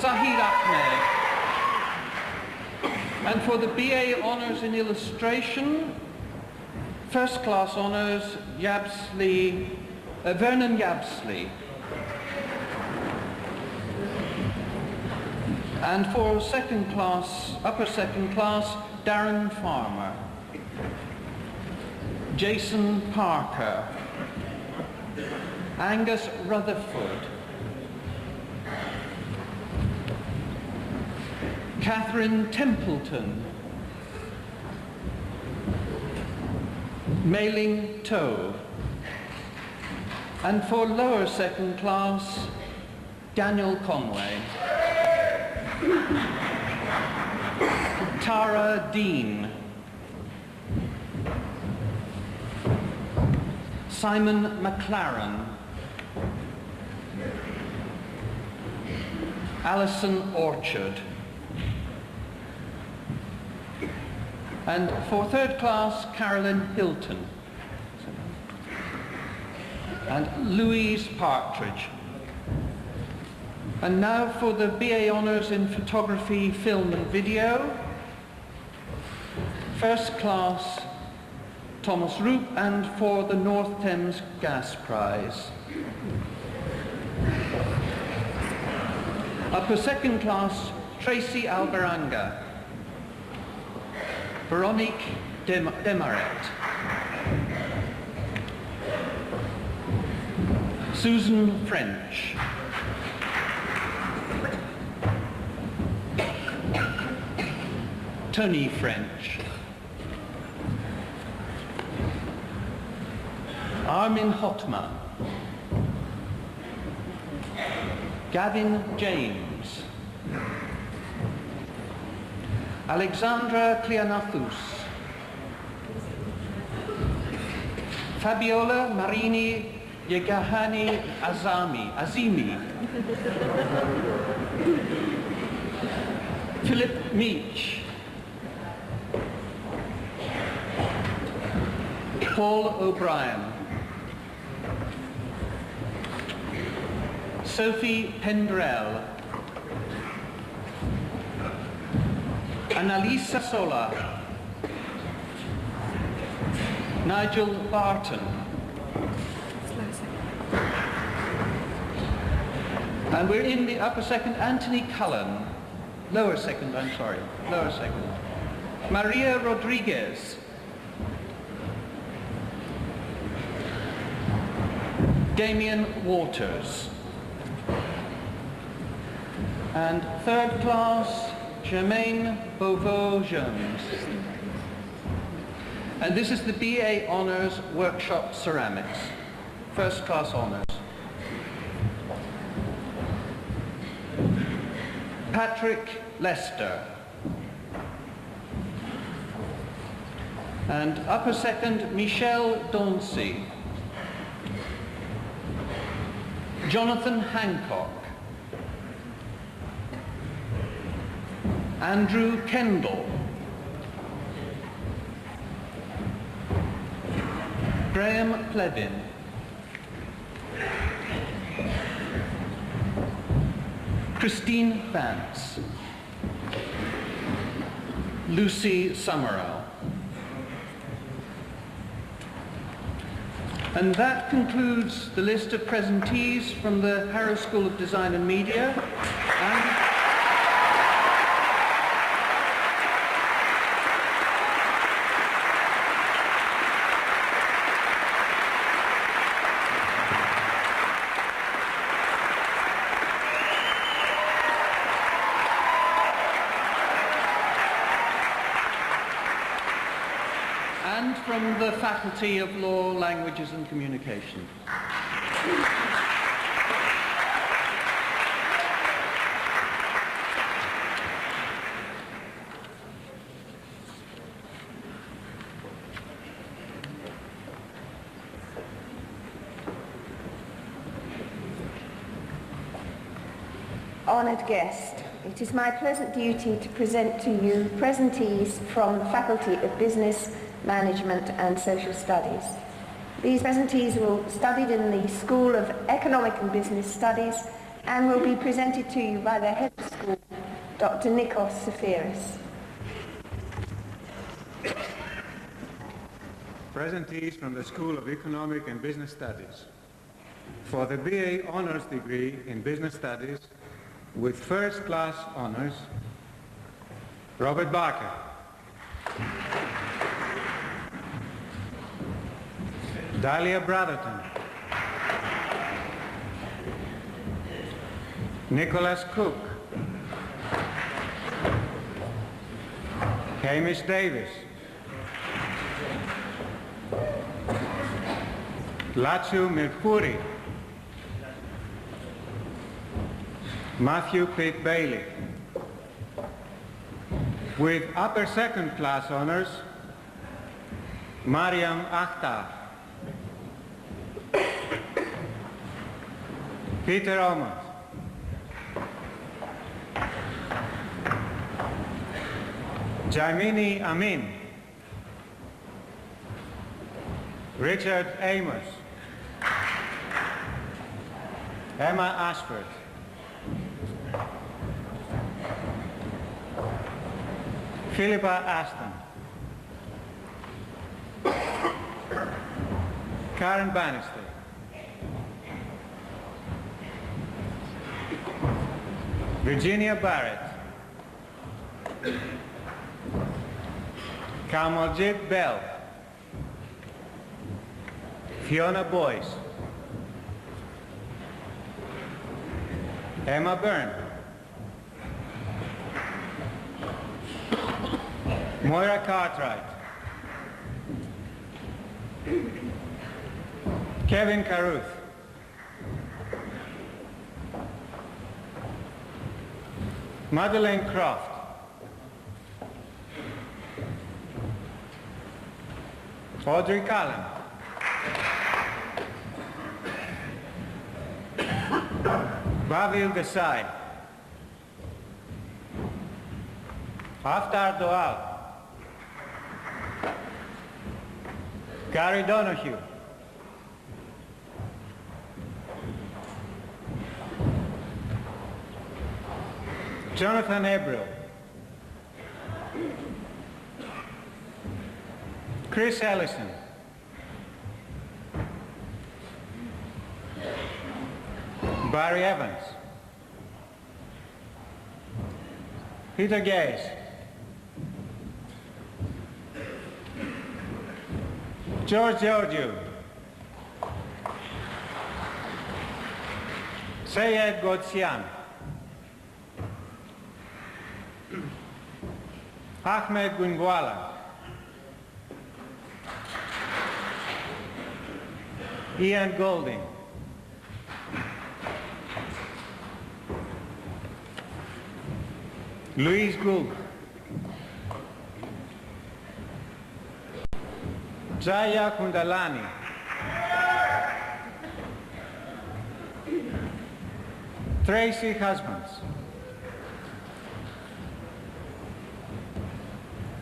Zahid Ahmed. And for the BA honours in illustration, first class honours, Vernon Yabsley. And for second class, upper second class, Darren Farmer. Jason Parker. Angus Rutherford. Catherine Templeton. Mei-Ling To. And for lower second class, Daniel Conway. Tara Dean. Simon McLaren. Alison Orchard. And for third class, Carolyn Hilton. And Louise Partridge. And now for the BA Honours in Photography, Film and Video. First class, Thomas Roop, and for the North Thames Gas Prize. Upper second class, Tracy Albaranga. Veronique Demaret. Susan French. Tony French. Armin Hotma. Gavin James. Alexandra Klianathous. Fabiola Marini Yegahani Azimi. Philip Meach. Paul O'Brien. Sophie Pendrell. Annalisa Sola. Nigel Barton. And we're in the upper second, Anthony Cullen. Lower second, I'm sorry. Lower second. Maria Rodriguez. Damien Waters. And third class, Germaine Beauveau-Jones. And this is the BA Honours Workshop Ceramics. First class honours. Patrick Lester. And upper second, Michelle Dauncey. Jonathan Hancock. Andrew Kendall. Graham Plevin. Christine Vance. Lucy Summerall. And that concludes the list of presentees from the Harrow School of Design and Media. And from the Faculty of Law, Languages and Communication. Honoured guest, it is my pleasant duty to present to you presentees from the Faculty of Business, Management and Social Studies. These presentees were studied in the School of Economic and Business Studies and will be presented to you by their head of school, Dr. Nikos Safiris. Presentees from the School of Economic and Business Studies. For the BA Honours degree in Business Studies with first class honours, Robert Barker. Dahlia Brotherton. Nicholas Cook. Hamish Davis. Lachu Mirpuri. Matthew Pitt Bailey. With upper second class honours, Mariam Akhtar. Peter Omar. Jaimini Amin, Richard Amos, Emma Ashford, Philippa Aston, Karen Bannister, Virginia Barrett, Kamaljit Bell, Fiona Boyce, Emma Byrne, Moira Cartwright, Kevin Caruth, Madeleine Croft, Audrey Cullen, Bavil Desai, Haftar Doal, Gary Donoghue, Jonathan Abreu, Chris Ellison, Barry Evans, Peter Gaze, George Georgiou, Sayed Godsyan, Ahmed Gungwala, Ian Golding, Louise Gould, Jaya Kundalani, Tracy Husbands,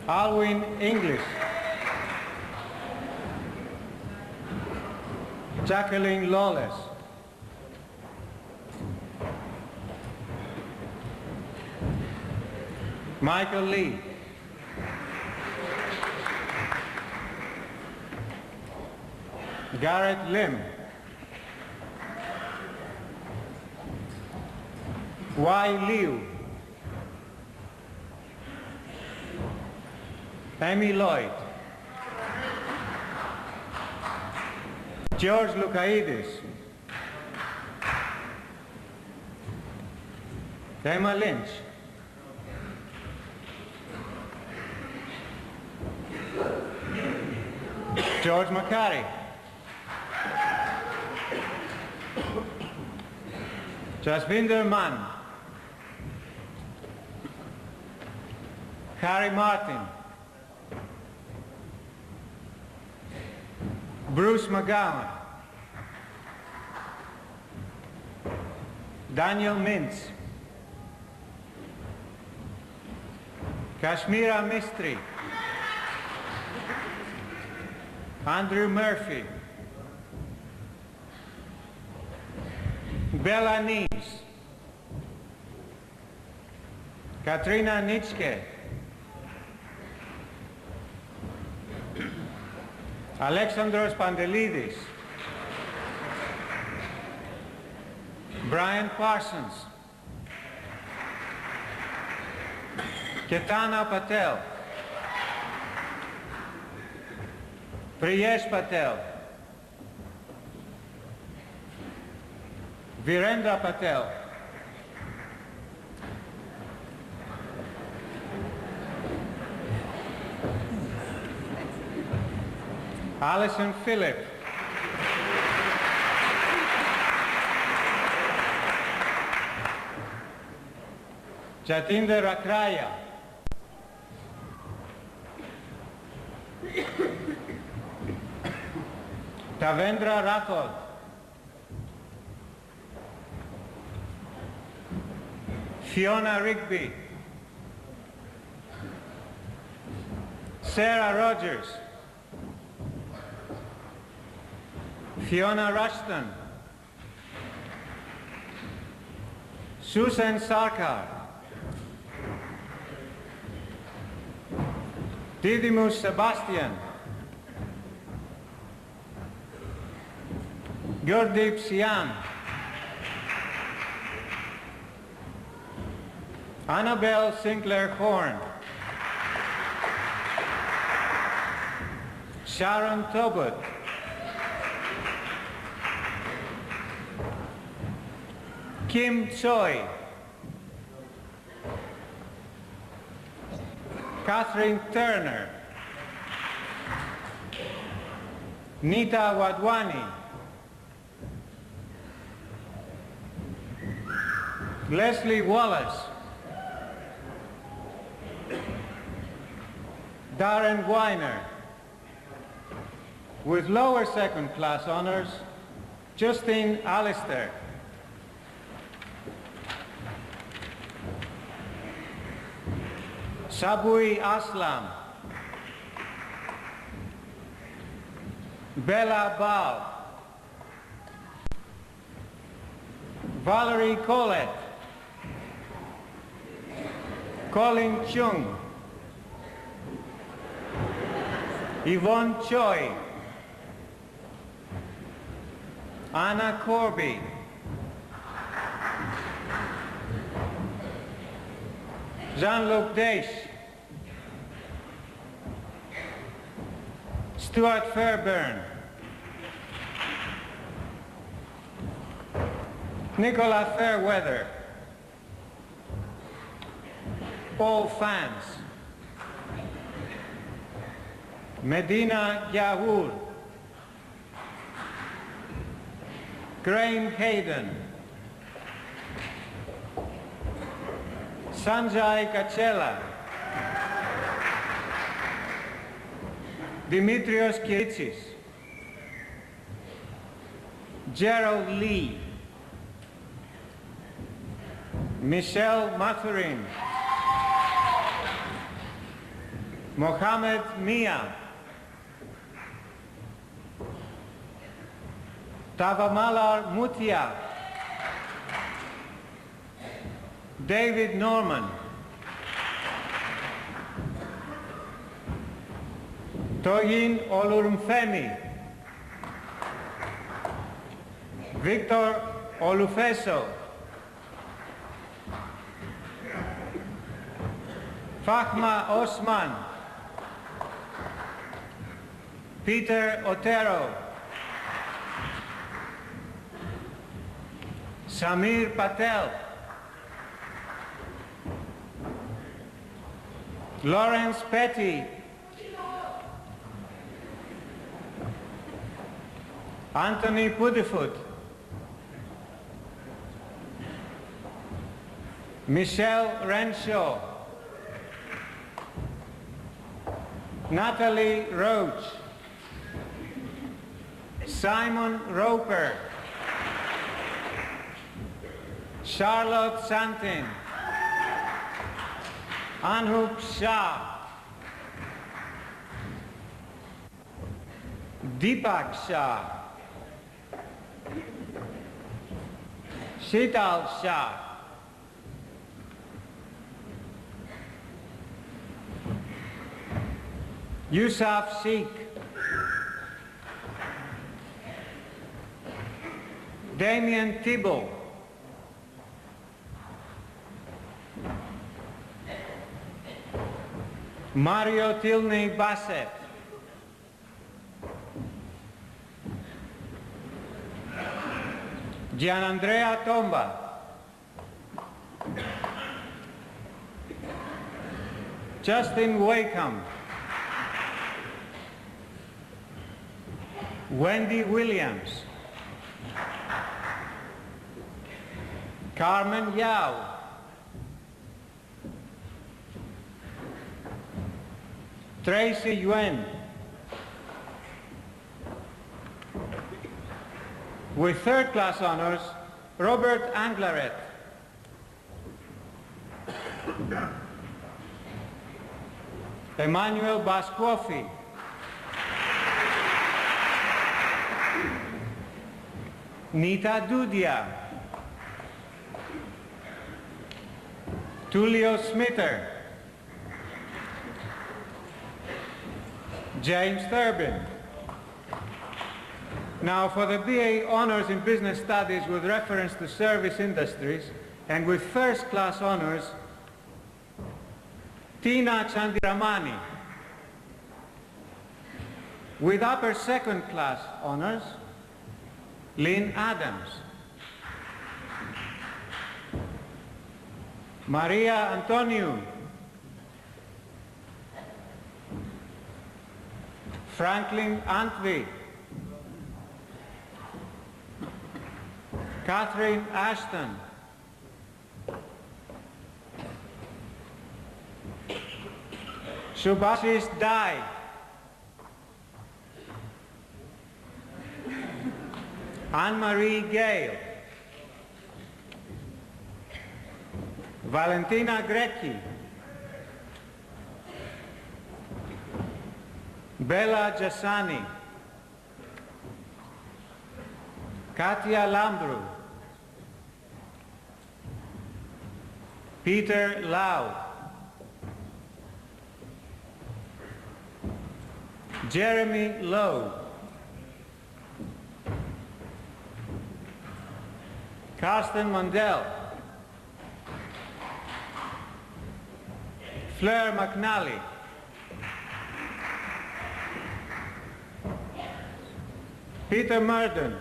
Alwyn English, Jacqueline Lawless, Michael Lee, Garrett Lim, Y. Liu, Amy Lloyd, George Lukaidis, Emma Lynch, George Macari, Jasvinder Mann, Harry Martin, Bruce McGowan, Daniel Mintz, Kashmira Mistry, Andrew Murphy, Bella Neves, Katrina Nitschke, Alexandros Pandelidis, Brian Parsons, Ketana Patel, Priyesh Patel, Virendra Patel, Alison Phillip, Jatinder Akraya, Tavendra Rathod, Fiona Rigby, Sarah Rogers, Fiona Rushton, Susan Sarkar, Didymus Sebastian, Gurdeep Siam, Annabelle Sinclair Horn, Sharon Tobut, Kim Choi, Catherine Turner, Nita Wadwani, Leslie Wallace, Darren Weiner, with lower second class honors, Justine Alistair, Sabui Aslam, Bella Bao, Valerie Collett, Colin Chung, Yvonne Choi, Anna Corby, Jean-Luc Desch, Stuart Fairburn, Nicola Fairweather, Paul Fans, Medina Yahur, Graham Hayden, Sanjay Kachela, Dimitrios Kiritsis, Gerald Lee, Michelle Mathurin, Mohammed Mia, Tavamalar Mutia, David Norman, Toyin Olurumfemi, Victor Olufeso, Fahma Osman, Peter Otero, Samir Patel, Lawrence Petty, Anthony Pudifoot, Michelle Renshaw, Natalie Roach, Simon Roper, Charlotte Santin, Anup Shah, Deepak Shah, Sheetal Shah, Yusuf Sheikh, Damien Thibault, Mario Tilney Bassett, Gianandrea Tomba, Justin Wakeham, Wendy Williams, Carmen Yao, Tracy Yuen, with third class honors, Robert Anglaret, Emmanuel Basquofi, Nita Dudia, Tullio Smitter, James Thurbin. Now for the BA Honours in Business Studies with reference to service industries and with first class honours, Tina Chandiramani. With upper second class honours, Lynn Adams. Maria Antoniou. Franklin Antwi. Catherine Ashton. Subhasis Dai. Anne-Marie Gale. Valentina Grecki. Bella Jassani. Katia Lambru. Peter Lau. Jeremy Lowe. Carsten Mondell. Fleur McNally. Peter Murden.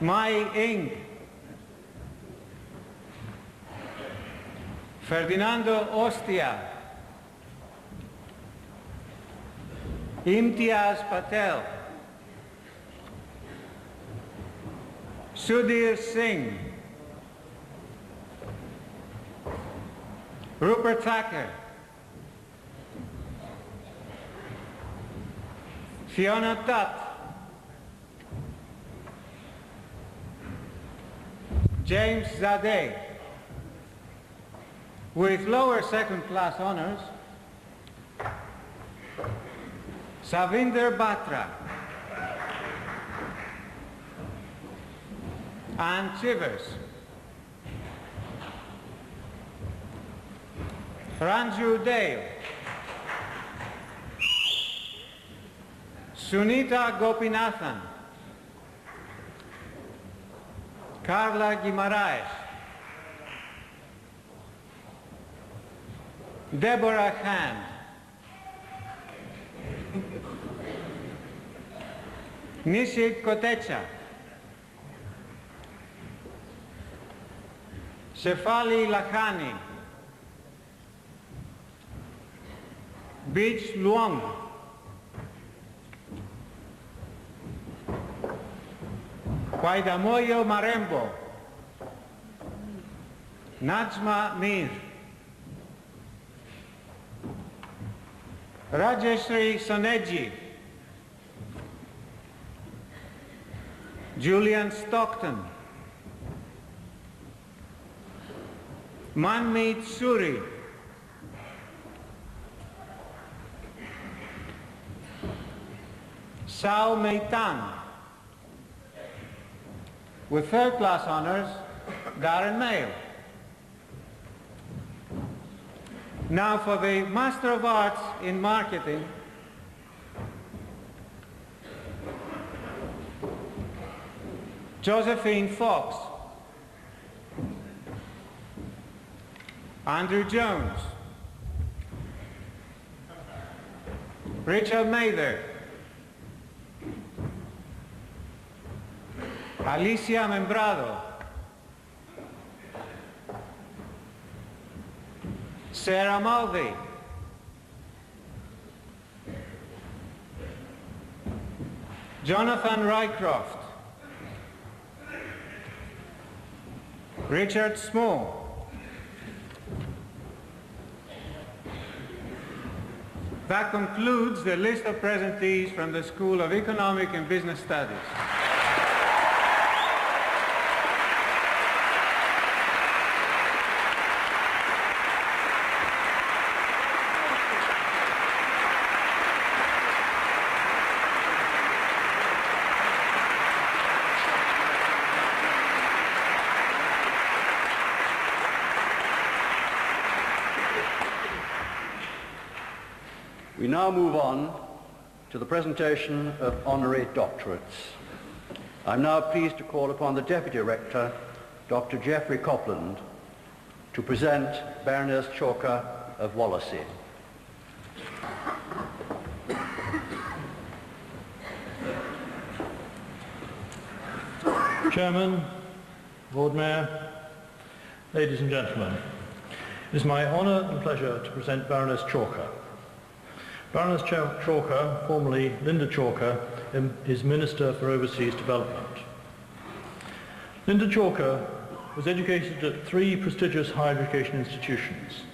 Mai Ing. Ferdinando Ostia. Imtiaz Patel. Sudhir Singh. Rupert Thacker. Fiona Tutt. James Zadeh. With lower second class honours, Savinder Batra. Anne Chivers. Ranju Dale. Sunita Gopinathan. Carla Guimaraes. Deborah Hand. Nishit Kotecha. Shefali Lakhani. Beach Luong. Quaidamoyo Marembo. Najma Mir. Rajeshri Soneji. Julian Stockton. Manmeet Suri. Sao Meitan. With third class honours, Darren Mayo. Now for the Master of Arts in Marketing, Josephine Fox. Andrew Jones. Richard Mather. Alicia Membrado. Sarah Mulvey. Jonathan Rycroft. Richard Small. That concludes the list of presentees from the School of Economic and Business Studies. We now move on to the presentation of honorary doctorates. I'm now pleased to call upon the Deputy Rector, Dr. Geoffrey Copland, to present Baroness Chalker of Wallasey. Chairman, Lord Mayor, ladies and gentlemen, it is my honour and pleasure to present Baroness Chalker. Baroness Chalker, formerly Linda Chalker, is Minister for Overseas Development. Linda Chalker was educated at 3 prestigious higher education institutions: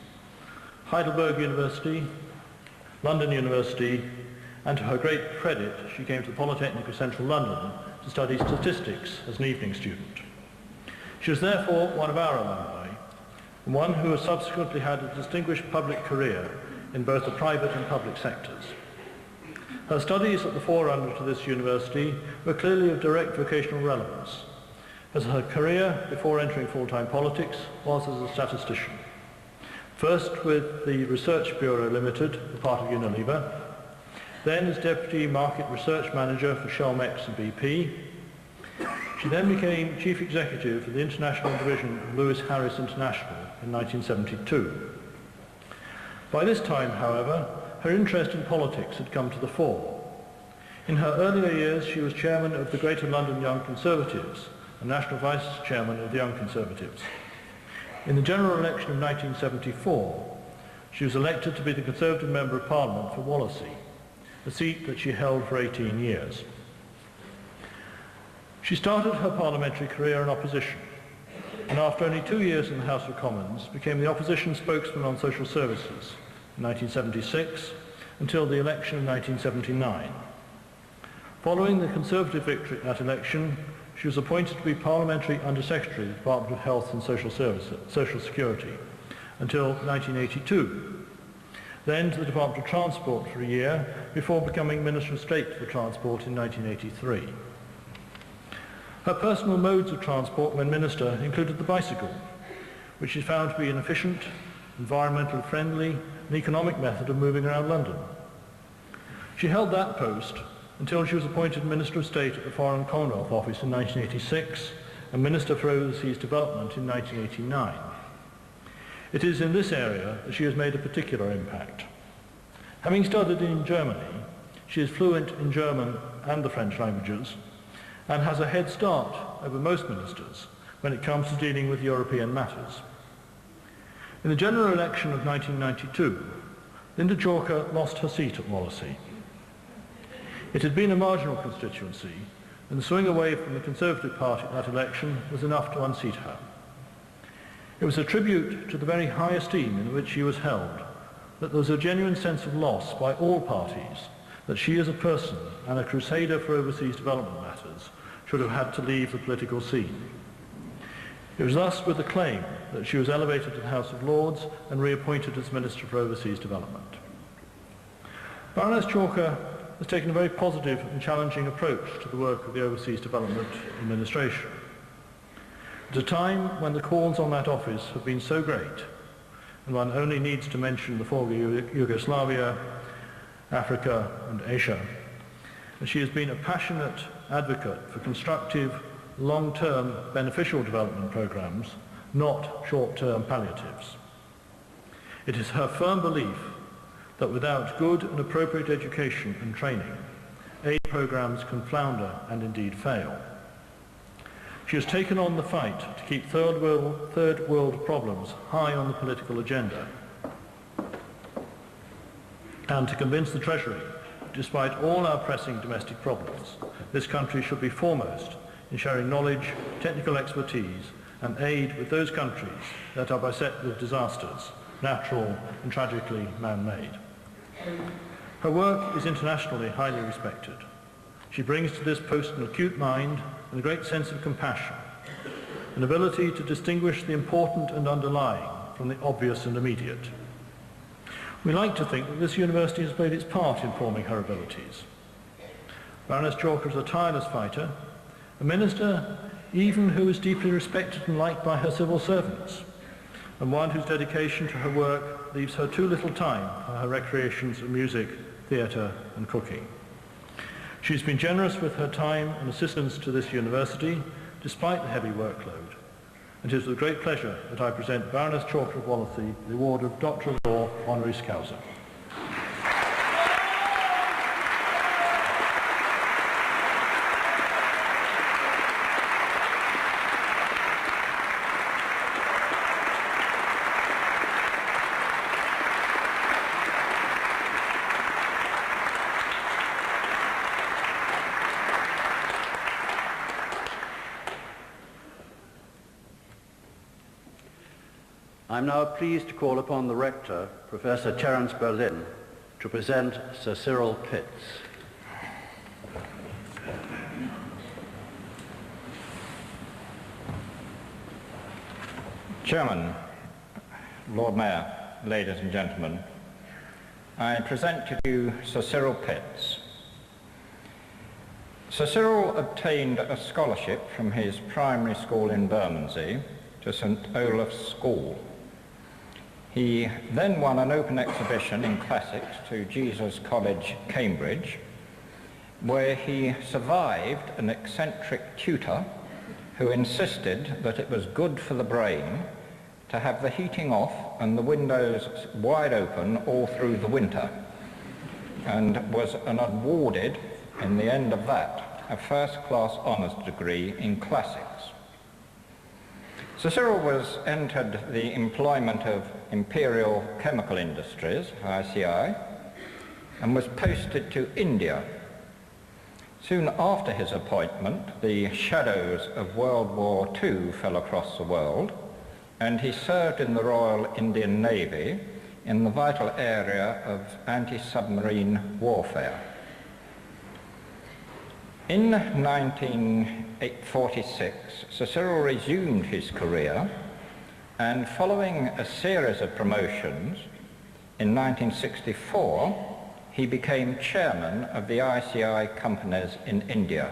Heidelberg University, London University, and to her great credit, she came to the Polytechnic of Central London to study statistics as an evening student. She was therefore one of our alumni, and one who has subsequently had a distinguished public career in both the private and public sectors. Her studies at the forerunner to this university were clearly of direct vocational relevance, as her career before entering full-time politics was as a statistician. First with the Research Bureau Limited, a part of Unilever, then as Deputy Market Research Manager for Shell-Mex and BP. She then became Chief Executive of the International Division of Lewis Harris International in 1972. By this time, however, her interest in politics had come to the fore. In her earlier years, she was Chairman of the Greater London Young Conservatives and National Vice Chairman of the Young Conservatives. In the general election of 1974, she was elected to be the Conservative Member of Parliament for Wallasey, a seat that she held for 18 years. She started her parliamentary career in opposition, and after only 2 years in the House of Commons, became the opposition spokesman on social services in 1976 until the election of 1979. Following the Conservative victory at that election, she was appointed to be Parliamentary Under-Secretary of the Department of Health and Social Security until 1982, then to the Department of Transport for a year before becoming Minister of State for Transport in 1983. Her personal modes of transport when Minister included the bicycle, which she found to be an efficient, environmentally friendly and economic method of moving around London. She held that post until she was appointed Minister of State at the Foreign Commonwealth Office in 1986 and Minister for Overseas Development in 1989. It is in this area that she has made a particular impact. Having studied in Germany, she is fluent in German and the French languages and has a head start over most ministers when it comes to dealing with European matters. In the general election of 1992, Linda Chalker lost her seat at Wallasey. It had been a marginal constituency, and the swing away from the Conservative Party at that election was enough to unseat her. It was a tribute to the very high esteem in which she was held that there was a genuine sense of loss by all parties that she as a person and a crusader for overseas development matters should have had to leave the political scene. It was thus with acclaim that she was elevated to the House of Lords and reappointed as Minister for Overseas Development. Baroness Chalker has taken a very positive and challenging approach to the work of the Overseas Development Administration. At a time when the calls on that office have been so great, and one only needs to mention the former Yugoslavia, Africa and Asia, and she has been a passionate advocate for constructive, long-term beneficial development programs, not short-term palliatives. It is her firm belief that without good and appropriate education and training, aid programs can flounder and indeed fail. She has taken on the fight to keep third world problems high on the political agenda and to convince the Treasury that despite all our pressing domestic problems, this country should be foremost in sharing knowledge, technical expertise and aid with those countries that are beset with disasters, natural and tragically man-made. Her work is internationally highly respected. She brings to this post an acute mind and a great sense of compassion, an ability to distinguish the important and underlying from the obvious and immediate. We like to think that this university has played its part in forming her abilities. Baroness Chalker is a tireless fighter, a minister even who is deeply respected and liked by her civil servants, and one whose dedication to her work leaves her too little time for her recreations of music, theatre and cooking. She's been generous with her time and assistance to this university, despite the heavy workload. It is with great pleasure that I present Baroness Chalker of Wallasey the award of Doctor of Law honoris causa. I'm now pleased to call upon the Rector, Professor Terence Berlin, to present Sir Cyril Pitts. Chairman, Lord Mayor, ladies and gentlemen, I present to you Sir Cyril Pitts. Sir Cyril obtained a scholarship from his primary school in Bermondsey to St Olaf's School. He then won an open exhibition in classics to Jesus College, Cambridge, where he survived an eccentric tutor who insisted that it was good for the brain to have the heating off and the windows wide open all through the winter, and was awarded, in the end of that, a first-class honours degree in classics. Sir Cyril entered the employment of Imperial Chemical Industries, ICI, and was posted to India. Soon after his appointment, the shadows of World War II fell across the world, and he served in the Royal Indian Navy in the vital area of anti-submarine warfare. In 1946, Sir Cyril resumed his career, and following a series of promotions, in 1964, he became chairman of the ICI companies in India.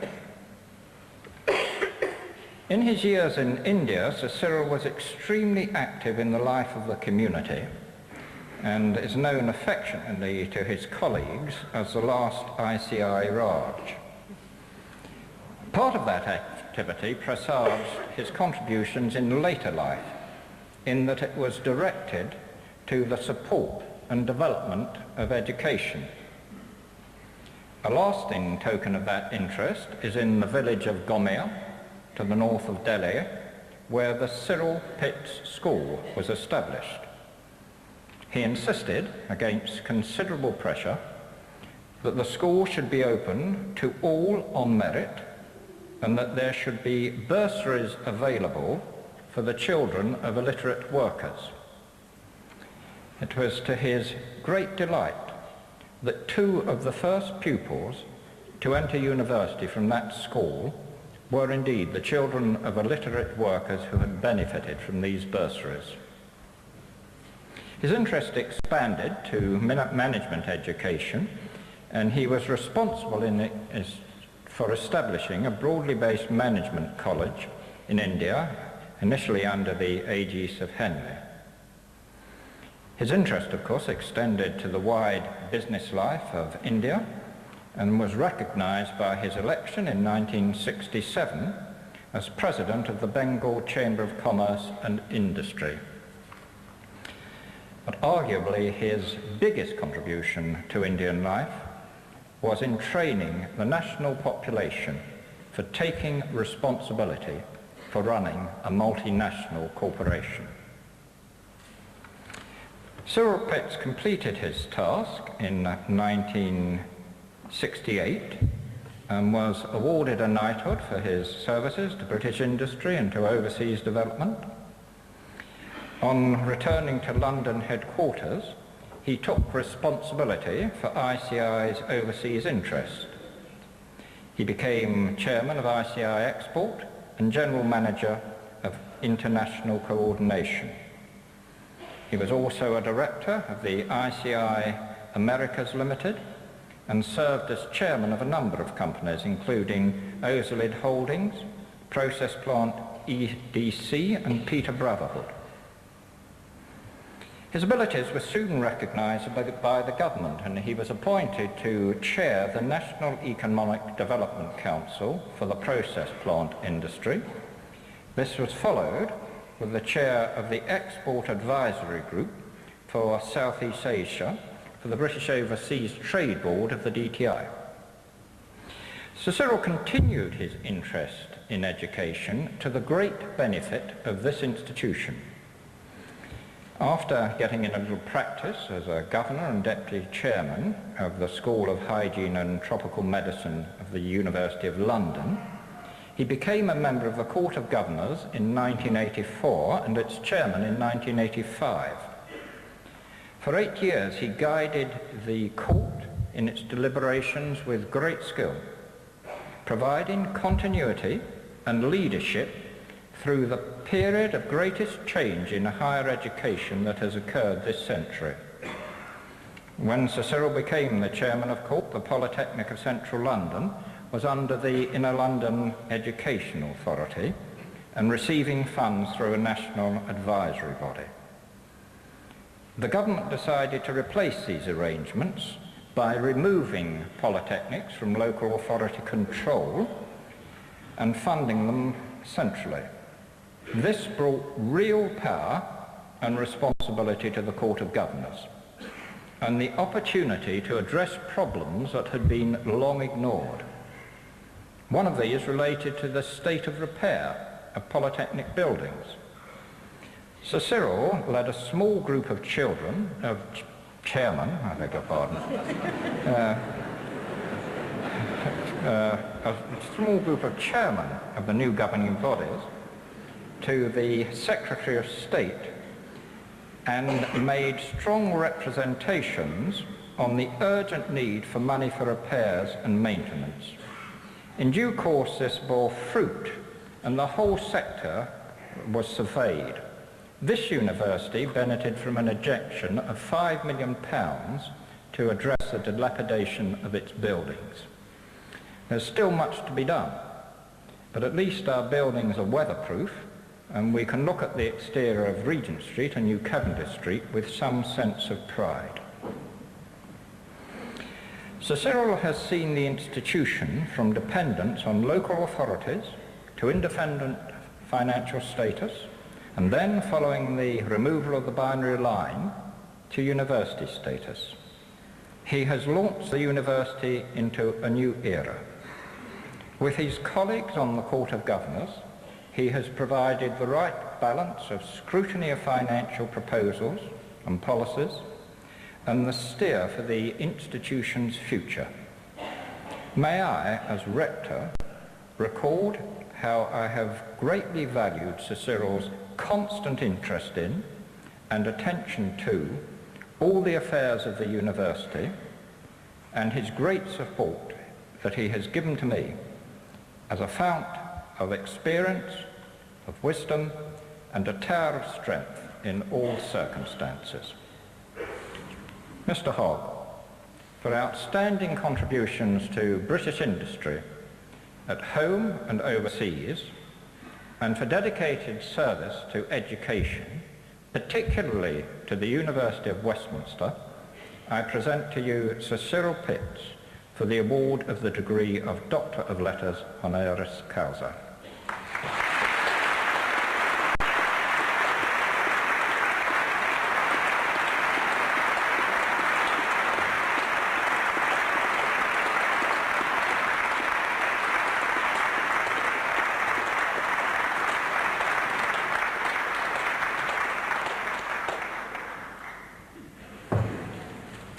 In his years in India, Sir Cyril was extremely active in the life of the community and is known affectionately to his colleagues as the last ICI Raj. Part of that activity presaged his contributions in later life, in that it was directed to the support and development of education. A lasting token of that interest is in the village of Gomia, to the north of Delhi, where the Cyril Pitts School was established. He insisted, against considerable pressure, that the school should be open to all on merit, and that there should be bursaries available for the children of illiterate workers. It was to his great delight that 2 of the first pupils to enter university from that school were indeed the children of illiterate workers who had benefited from these bursaries. His interest expanded to management education, and he was responsible for establishing a broadly based management college in India, initially under the aegis of Henley. His interest, of course, extended to the wide business life of India and was recognized by his election in 1967 as president of the Bengal Chamber of Commerce and Industry. But arguably his biggest contribution to Indian life was in training the national population for taking responsibility for running a multinational corporation. Cyril Pitts completed his task in 1968 and was awarded a knighthood for his services to British industry and to overseas development. On returning to London headquarters, he took responsibility for ICI's overseas interest. He became chairman of ICI Export and general manager of international coordination. He was also a director of the ICI Americas Limited and served as chairman of a number of companies, including Ozolid Holdings, Process Plant EDC and Peter Brotherhood. His abilities were soon recognised by the government, and he was appointed to chair the National Economic Development Council for the process plant industry. This was followed with the chair of the Export Advisory Group for Southeast Asia for the British Overseas Trade Board of the DTI. Sir Cyril continued his interest in education to the great benefit of this institution. After getting in a little practice as a governor and deputy chairman of the School of Hygiene and Tropical Medicine of the University of London, he became a member of the Court of Governors in 1984 and its chairman in 1985. For 8 years he guided the court in its deliberations with great skill, providing continuity and leadership through the period of greatest change in higher education that has occurred this century. When Sir Cyril became the chairman of court, the Polytechnic of Central London was under the Inner London Education Authority and receiving funds through a national advisory body. The government decided to replace these arrangements by removing polytechnics from local authority control and funding them centrally. This brought real power and responsibility to the Court of Governors and the opportunity to address problems that had been long ignored. One of these related to the state of repair of polytechnic buildings. Sir Cyril led a small group of chairmen, I beg your pardon, a small group of chairmen of the new governing bodies to the Secretary of State and made strong representations on the urgent need for money for repairs and maintenance. In due course this bore fruit and the whole sector was surveyed. This university benefited from an injection of £5 million to address the dilapidation of its buildings. There's still much to be done, but at least our buildings are weatherproof and we can look at the exterior of Regent Street and New Cavendish Street with some sense of pride. Sir Cyril has seen the institution from dependence on local authorities to independent financial status, and then, following the removal of the binary line, to university status. He has launched the university into a new era. With his colleagues on the Court of Governors, he has provided the right balance of scrutiny of financial proposals and policies and the steer for the institution's future. May I, as Rector, record how I have greatly valued Sir Cyril's constant interest in and attention to all the affairs of the university and his great support that he has given to me as a fount of experience, of wisdom, and a tower of strength in all circumstances. Mr. Hogg, for outstanding contributions to British industry at home and overseas, and for dedicated service to education, particularly to the University of Westminster, I present to you Sir Cyril Pitts for the award of the degree of Doctor of Letters honoris causa.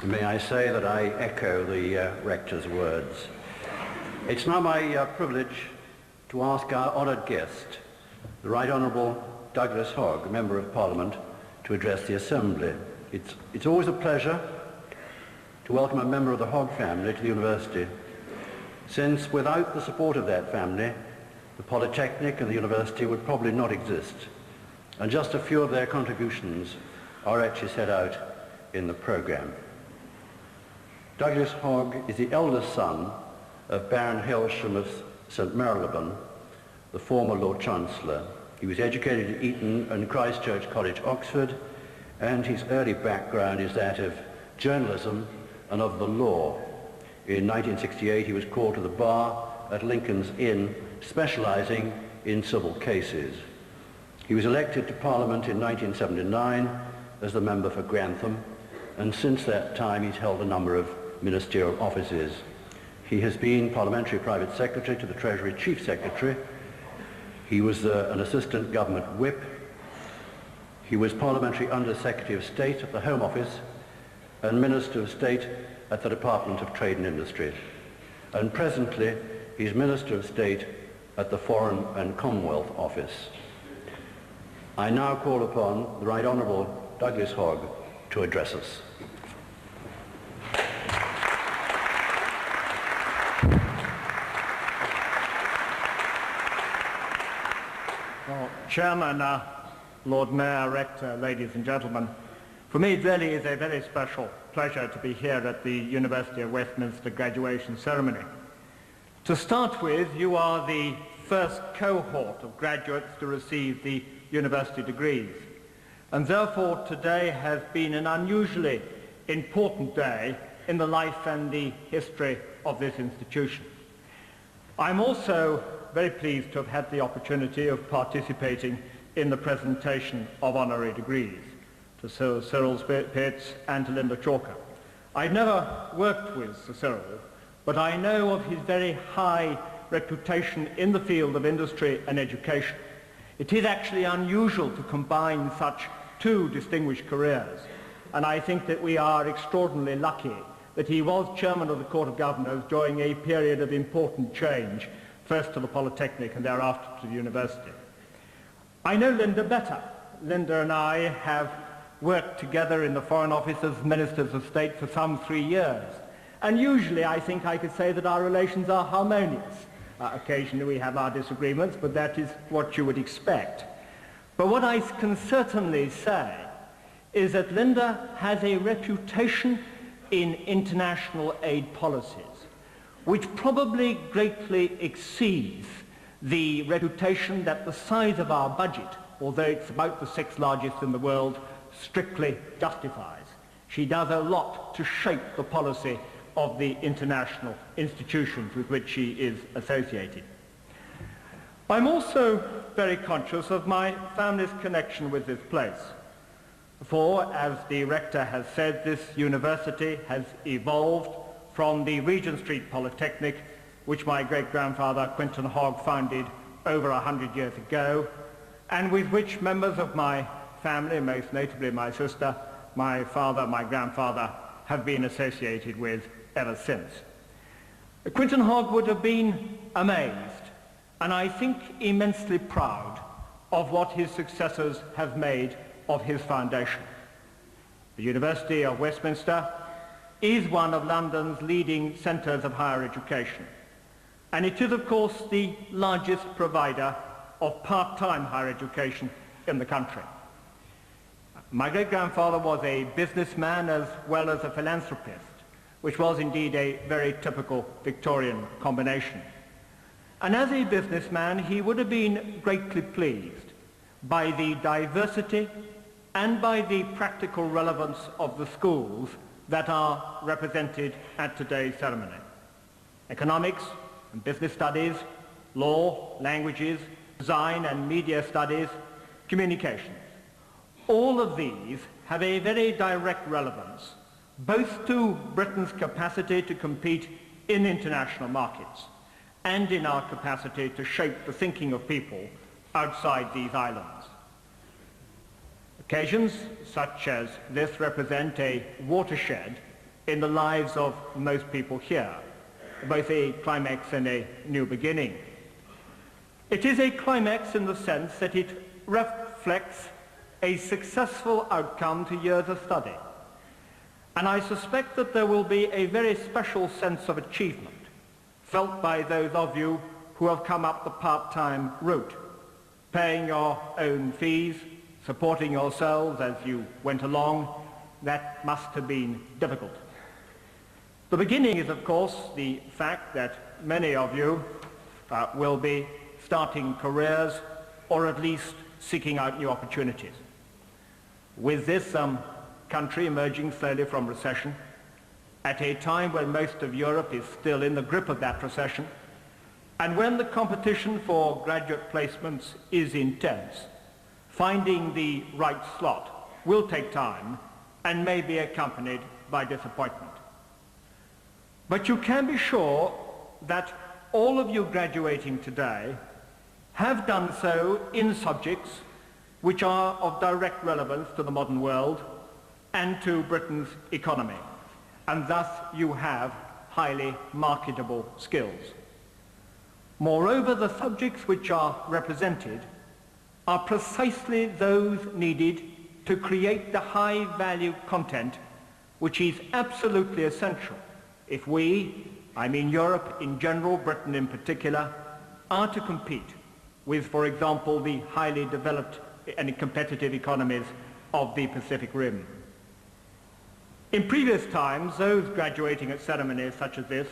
May I say that I echo the Rector's words. It's now my privilege to ask our honoured guest, the Right Honourable Douglas Hogg, Member of Parliament, to address the Assembly. It's always a pleasure to welcome a member of the Hogg family to the University, since without the support of that family, the Polytechnic and the University would probably not exist, and just a few of their contributions are actually set out in the programme. Douglas Hogg is the eldest son of Baron Hailsham of St Marylebone, the former Lord Chancellor. He was educated at Eton and Christ Church College, Oxford, and his early background is that of journalism and of the law. In 1968 he was called to the bar at Lincoln's Inn, specialising in civil cases. He was elected to Parliament in 1979 as the member for Grantham, and since that time he's held a number of ministerial offices. He has been Parliamentary Private Secretary to the Treasury Chief Secretary. He was an Assistant Government Whip. He was Parliamentary Under Secretary of State at the Home Office and Minister of State at the Department of Trade and Industry. And presently he's Minister of State at the Foreign and Commonwealth Office. I now call upon the Right Honourable Douglas Hogg to address us. Chairman, Lord Mayor, Rector, ladies and gentlemen, for me it really is a very special pleasure to be here at the University of Westminster graduation ceremony. To start with, you are the first cohort of graduates to receive the university degrees, and therefore today has been an unusually important day in the life and the history of this institution. I'm also very pleased to have had the opportunity of participating in the presentation of honorary degrees to Sir Cyril Pitts and to Linda Chalker. I've never worked with Sir Cyril, but I know of his very high reputation in the field of industry and education. It is actually unusual to combine such two distinguished careers, and I think that we are extraordinarily lucky that he was Chairman of the Court of Governors during a period of important change, first to the Polytechnic and thereafter to the university. I know Linda better. Linda and I have worked together in the Foreign Office as Ministers of State for some 3 years, and usually I think I could say that our relations are harmonious. Occasionally we have our disagreements, but that is what you would expect. But what I can certainly say is that Linda has a reputation in international aid policies which probably greatly exceeds the reputation that the size of our budget, although it's about the 6th largest in the world, strictly justifies. She does a lot to shape the policy of the international institutions with which she is associated. I'm also very conscious of my family's connection with this place. For, as the rector has said, this university has evolved from the Regent Street Polytechnic, which my great-grandfather Quinton Hogg founded over 100 years ago, and with which members of my family, most notably my sister, my father, my grandfather, have been associated with ever since. Quinton Hogg would have been amazed, and I think immensely proud, of what his successors have made of his foundation. The University of Westminster is one of London's leading centres of higher education, and it is of course the largest provider of part-time higher education in the country. My great-grandfather was a businessman as well as a philanthropist, which was indeed a very typical Victorian combination. And as a businessman, he would have been greatly pleased by the diversity and by the practical relevance of the schools that are represented at today's ceremony. Economics and business studies, law, languages, design and media studies, communications. All of these have a very direct relevance both to Britain's capacity to compete in international markets and in our capacity to shape the thinking of people outside these islands. Occasions such as this represent a watershed in the lives of most people here, both a climax and a new beginning. It is a climax in the sense that it reflects a successful outcome to years of study. And I suspect that there will be a very special sense of achievement felt by those of you who have come up the part-time route, paying your own fees, supporting yourselves as you went along. That must have been difficult. The beginning is, of course, the fact that many of you will be starting careers or at least seeking out new opportunities. with this country emerging slowly from recession, at a time when most of Europe is still in the grip of that recession, and when the competition for graduate placements is intense, finding the right slot will take time and may be accompanied by disappointment. But you can be sure that all of you graduating today have done so in subjects which are of direct relevance to the modern world and to Britain's economy, and thus you have highly marketable skills. Moreover, the subjects which are represented are precisely those needed to create the high-value content which is absolutely essential if we, I mean Europe in general, Britain in particular, are to compete with, for example, the highly developed and competitive economies of the Pacific Rim. In previous times, those graduating at ceremonies such as this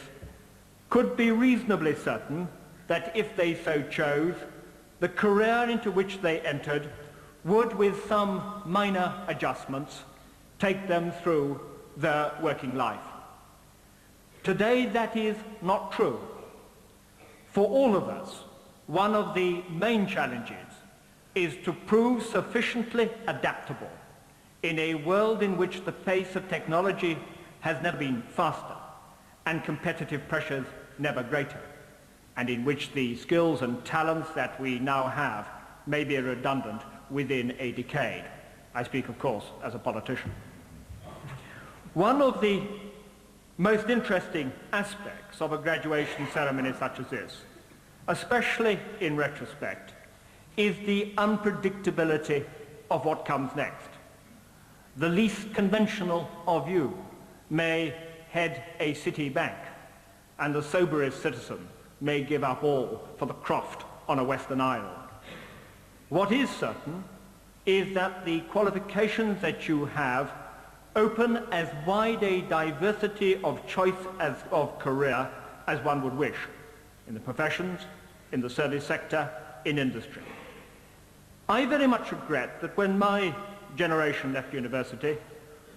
could be reasonably certain that if they so chose, the career into which they entered would, with some minor adjustments, take them through their working life. Today, that is not true. For all of us, one of the main challenges is to prove sufficiently adaptable in a world in which the pace of technology has never been faster and competitive pressures never greater, and in which the skills and talents that we now have may be redundant within a decade. I speak, of course, as a politician. One of the most interesting aspects of a graduation ceremony such as this, especially in retrospect, is the unpredictability of what comes next. The least conventional of you may head a city bank, and the soberest citizen may give up all for the croft on a Western island. What is certain is that the qualifications that you have open as wide a diversity of choice of career as one would wish, in the professions, in the service sector, in industry. I very much regret that when my generation left university,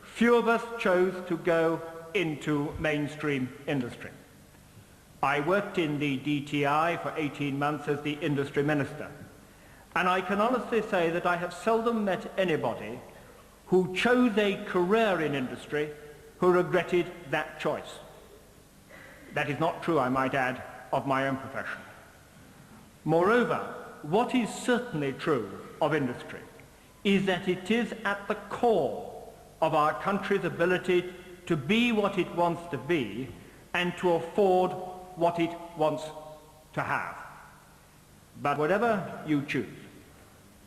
few of us chose to go into mainstream industry. I worked in the DTI for 18 months as the industry minister, and I can honestly say that I have seldom met anybody who chose a career in industry who regretted that choice. That is not true, I might add, of my own profession. Moreover, what is certainly true of industry is that it is at the core of our country's ability to be what it wants to be and to afford what it wants to have. But whatever you choose,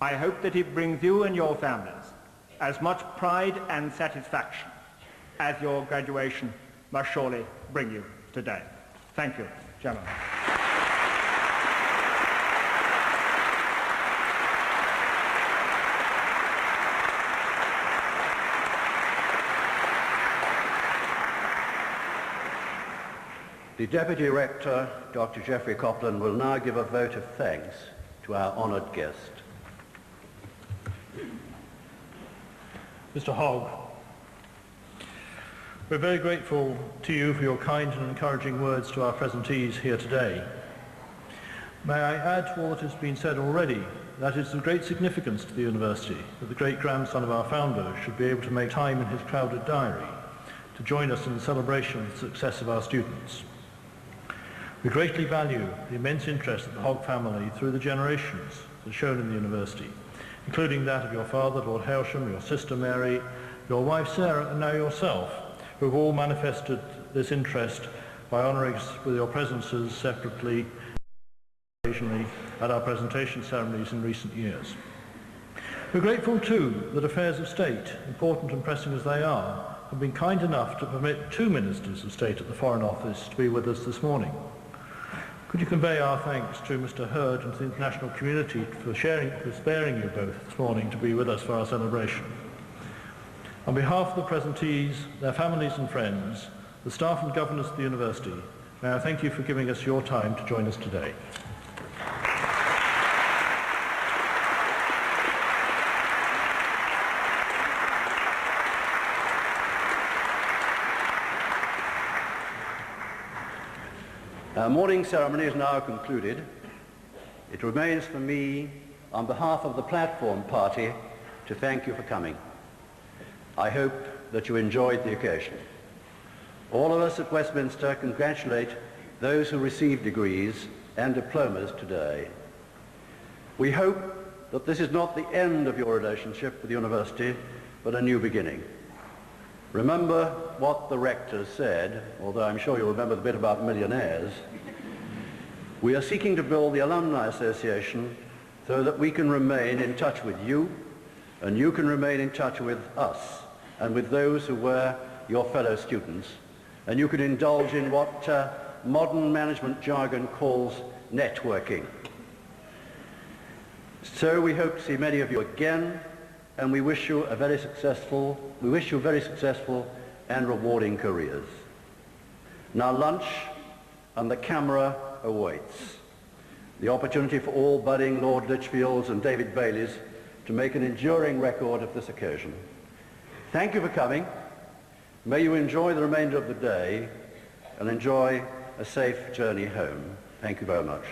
I hope that it brings you and your families as much pride and satisfaction as your graduation must surely bring you today. Thank you, gentlemen. The Deputy Rector, Dr. Geoffrey Copland, will now give a vote of thanks to our honoured guest. Mr. Hogg, we're very grateful to you for your kind and encouraging words to our presentees here today. May I add to all that has been said already, that it's of great significance to the university that the great-grandson of our founder should be able to make time in his crowded diary to join us in the celebration of the success of our students. We greatly value the immense interest that the Hogg family through the generations has shown in the university, including that of your father, Lord Hailsham, your sister Mary, your wife Sarah, and now yourself, who have all manifested this interest by honouring us with your presences separately, occasionally at our presentation ceremonies in recent years. We're grateful too that affairs of state, important and pressing as they are, have been kind enough to permit 2 ministers of state at the Foreign Office to be with us this morning. Could you convey our thanks to Mr. Hurd and to the international community for sparing you both this morning to be with us for our celebration. On behalf of the presentees, their families and friends, the staff and governors of the university, may I thank you for giving us your time to join us today. Our morning ceremony is now concluded. It remains for me, on behalf of the platform party, to thank you for coming. I hope that you enjoyed the occasion. All of us at Westminster congratulate those who received degrees and diplomas today. We hope that this is not the end of your relationship with the university, but a new beginning. Remember what the rectors said, although I'm sure you'll remember the bit about millionaires. We are seeking to build the Alumni Association so that we can remain in touch with you, and you can remain in touch with us and with those who were your fellow students, and you can indulge in what modern management jargon calls networking. So we hope to see many of you again, and we wish you very successful and rewarding careers. Now lunch and the camera awaits. The opportunity for all budding Lord Lichfields and David Baileys to make an enduring record of this occasion. Thank you for coming. May you enjoy the remainder of the day and enjoy a safe journey home. Thank you very much.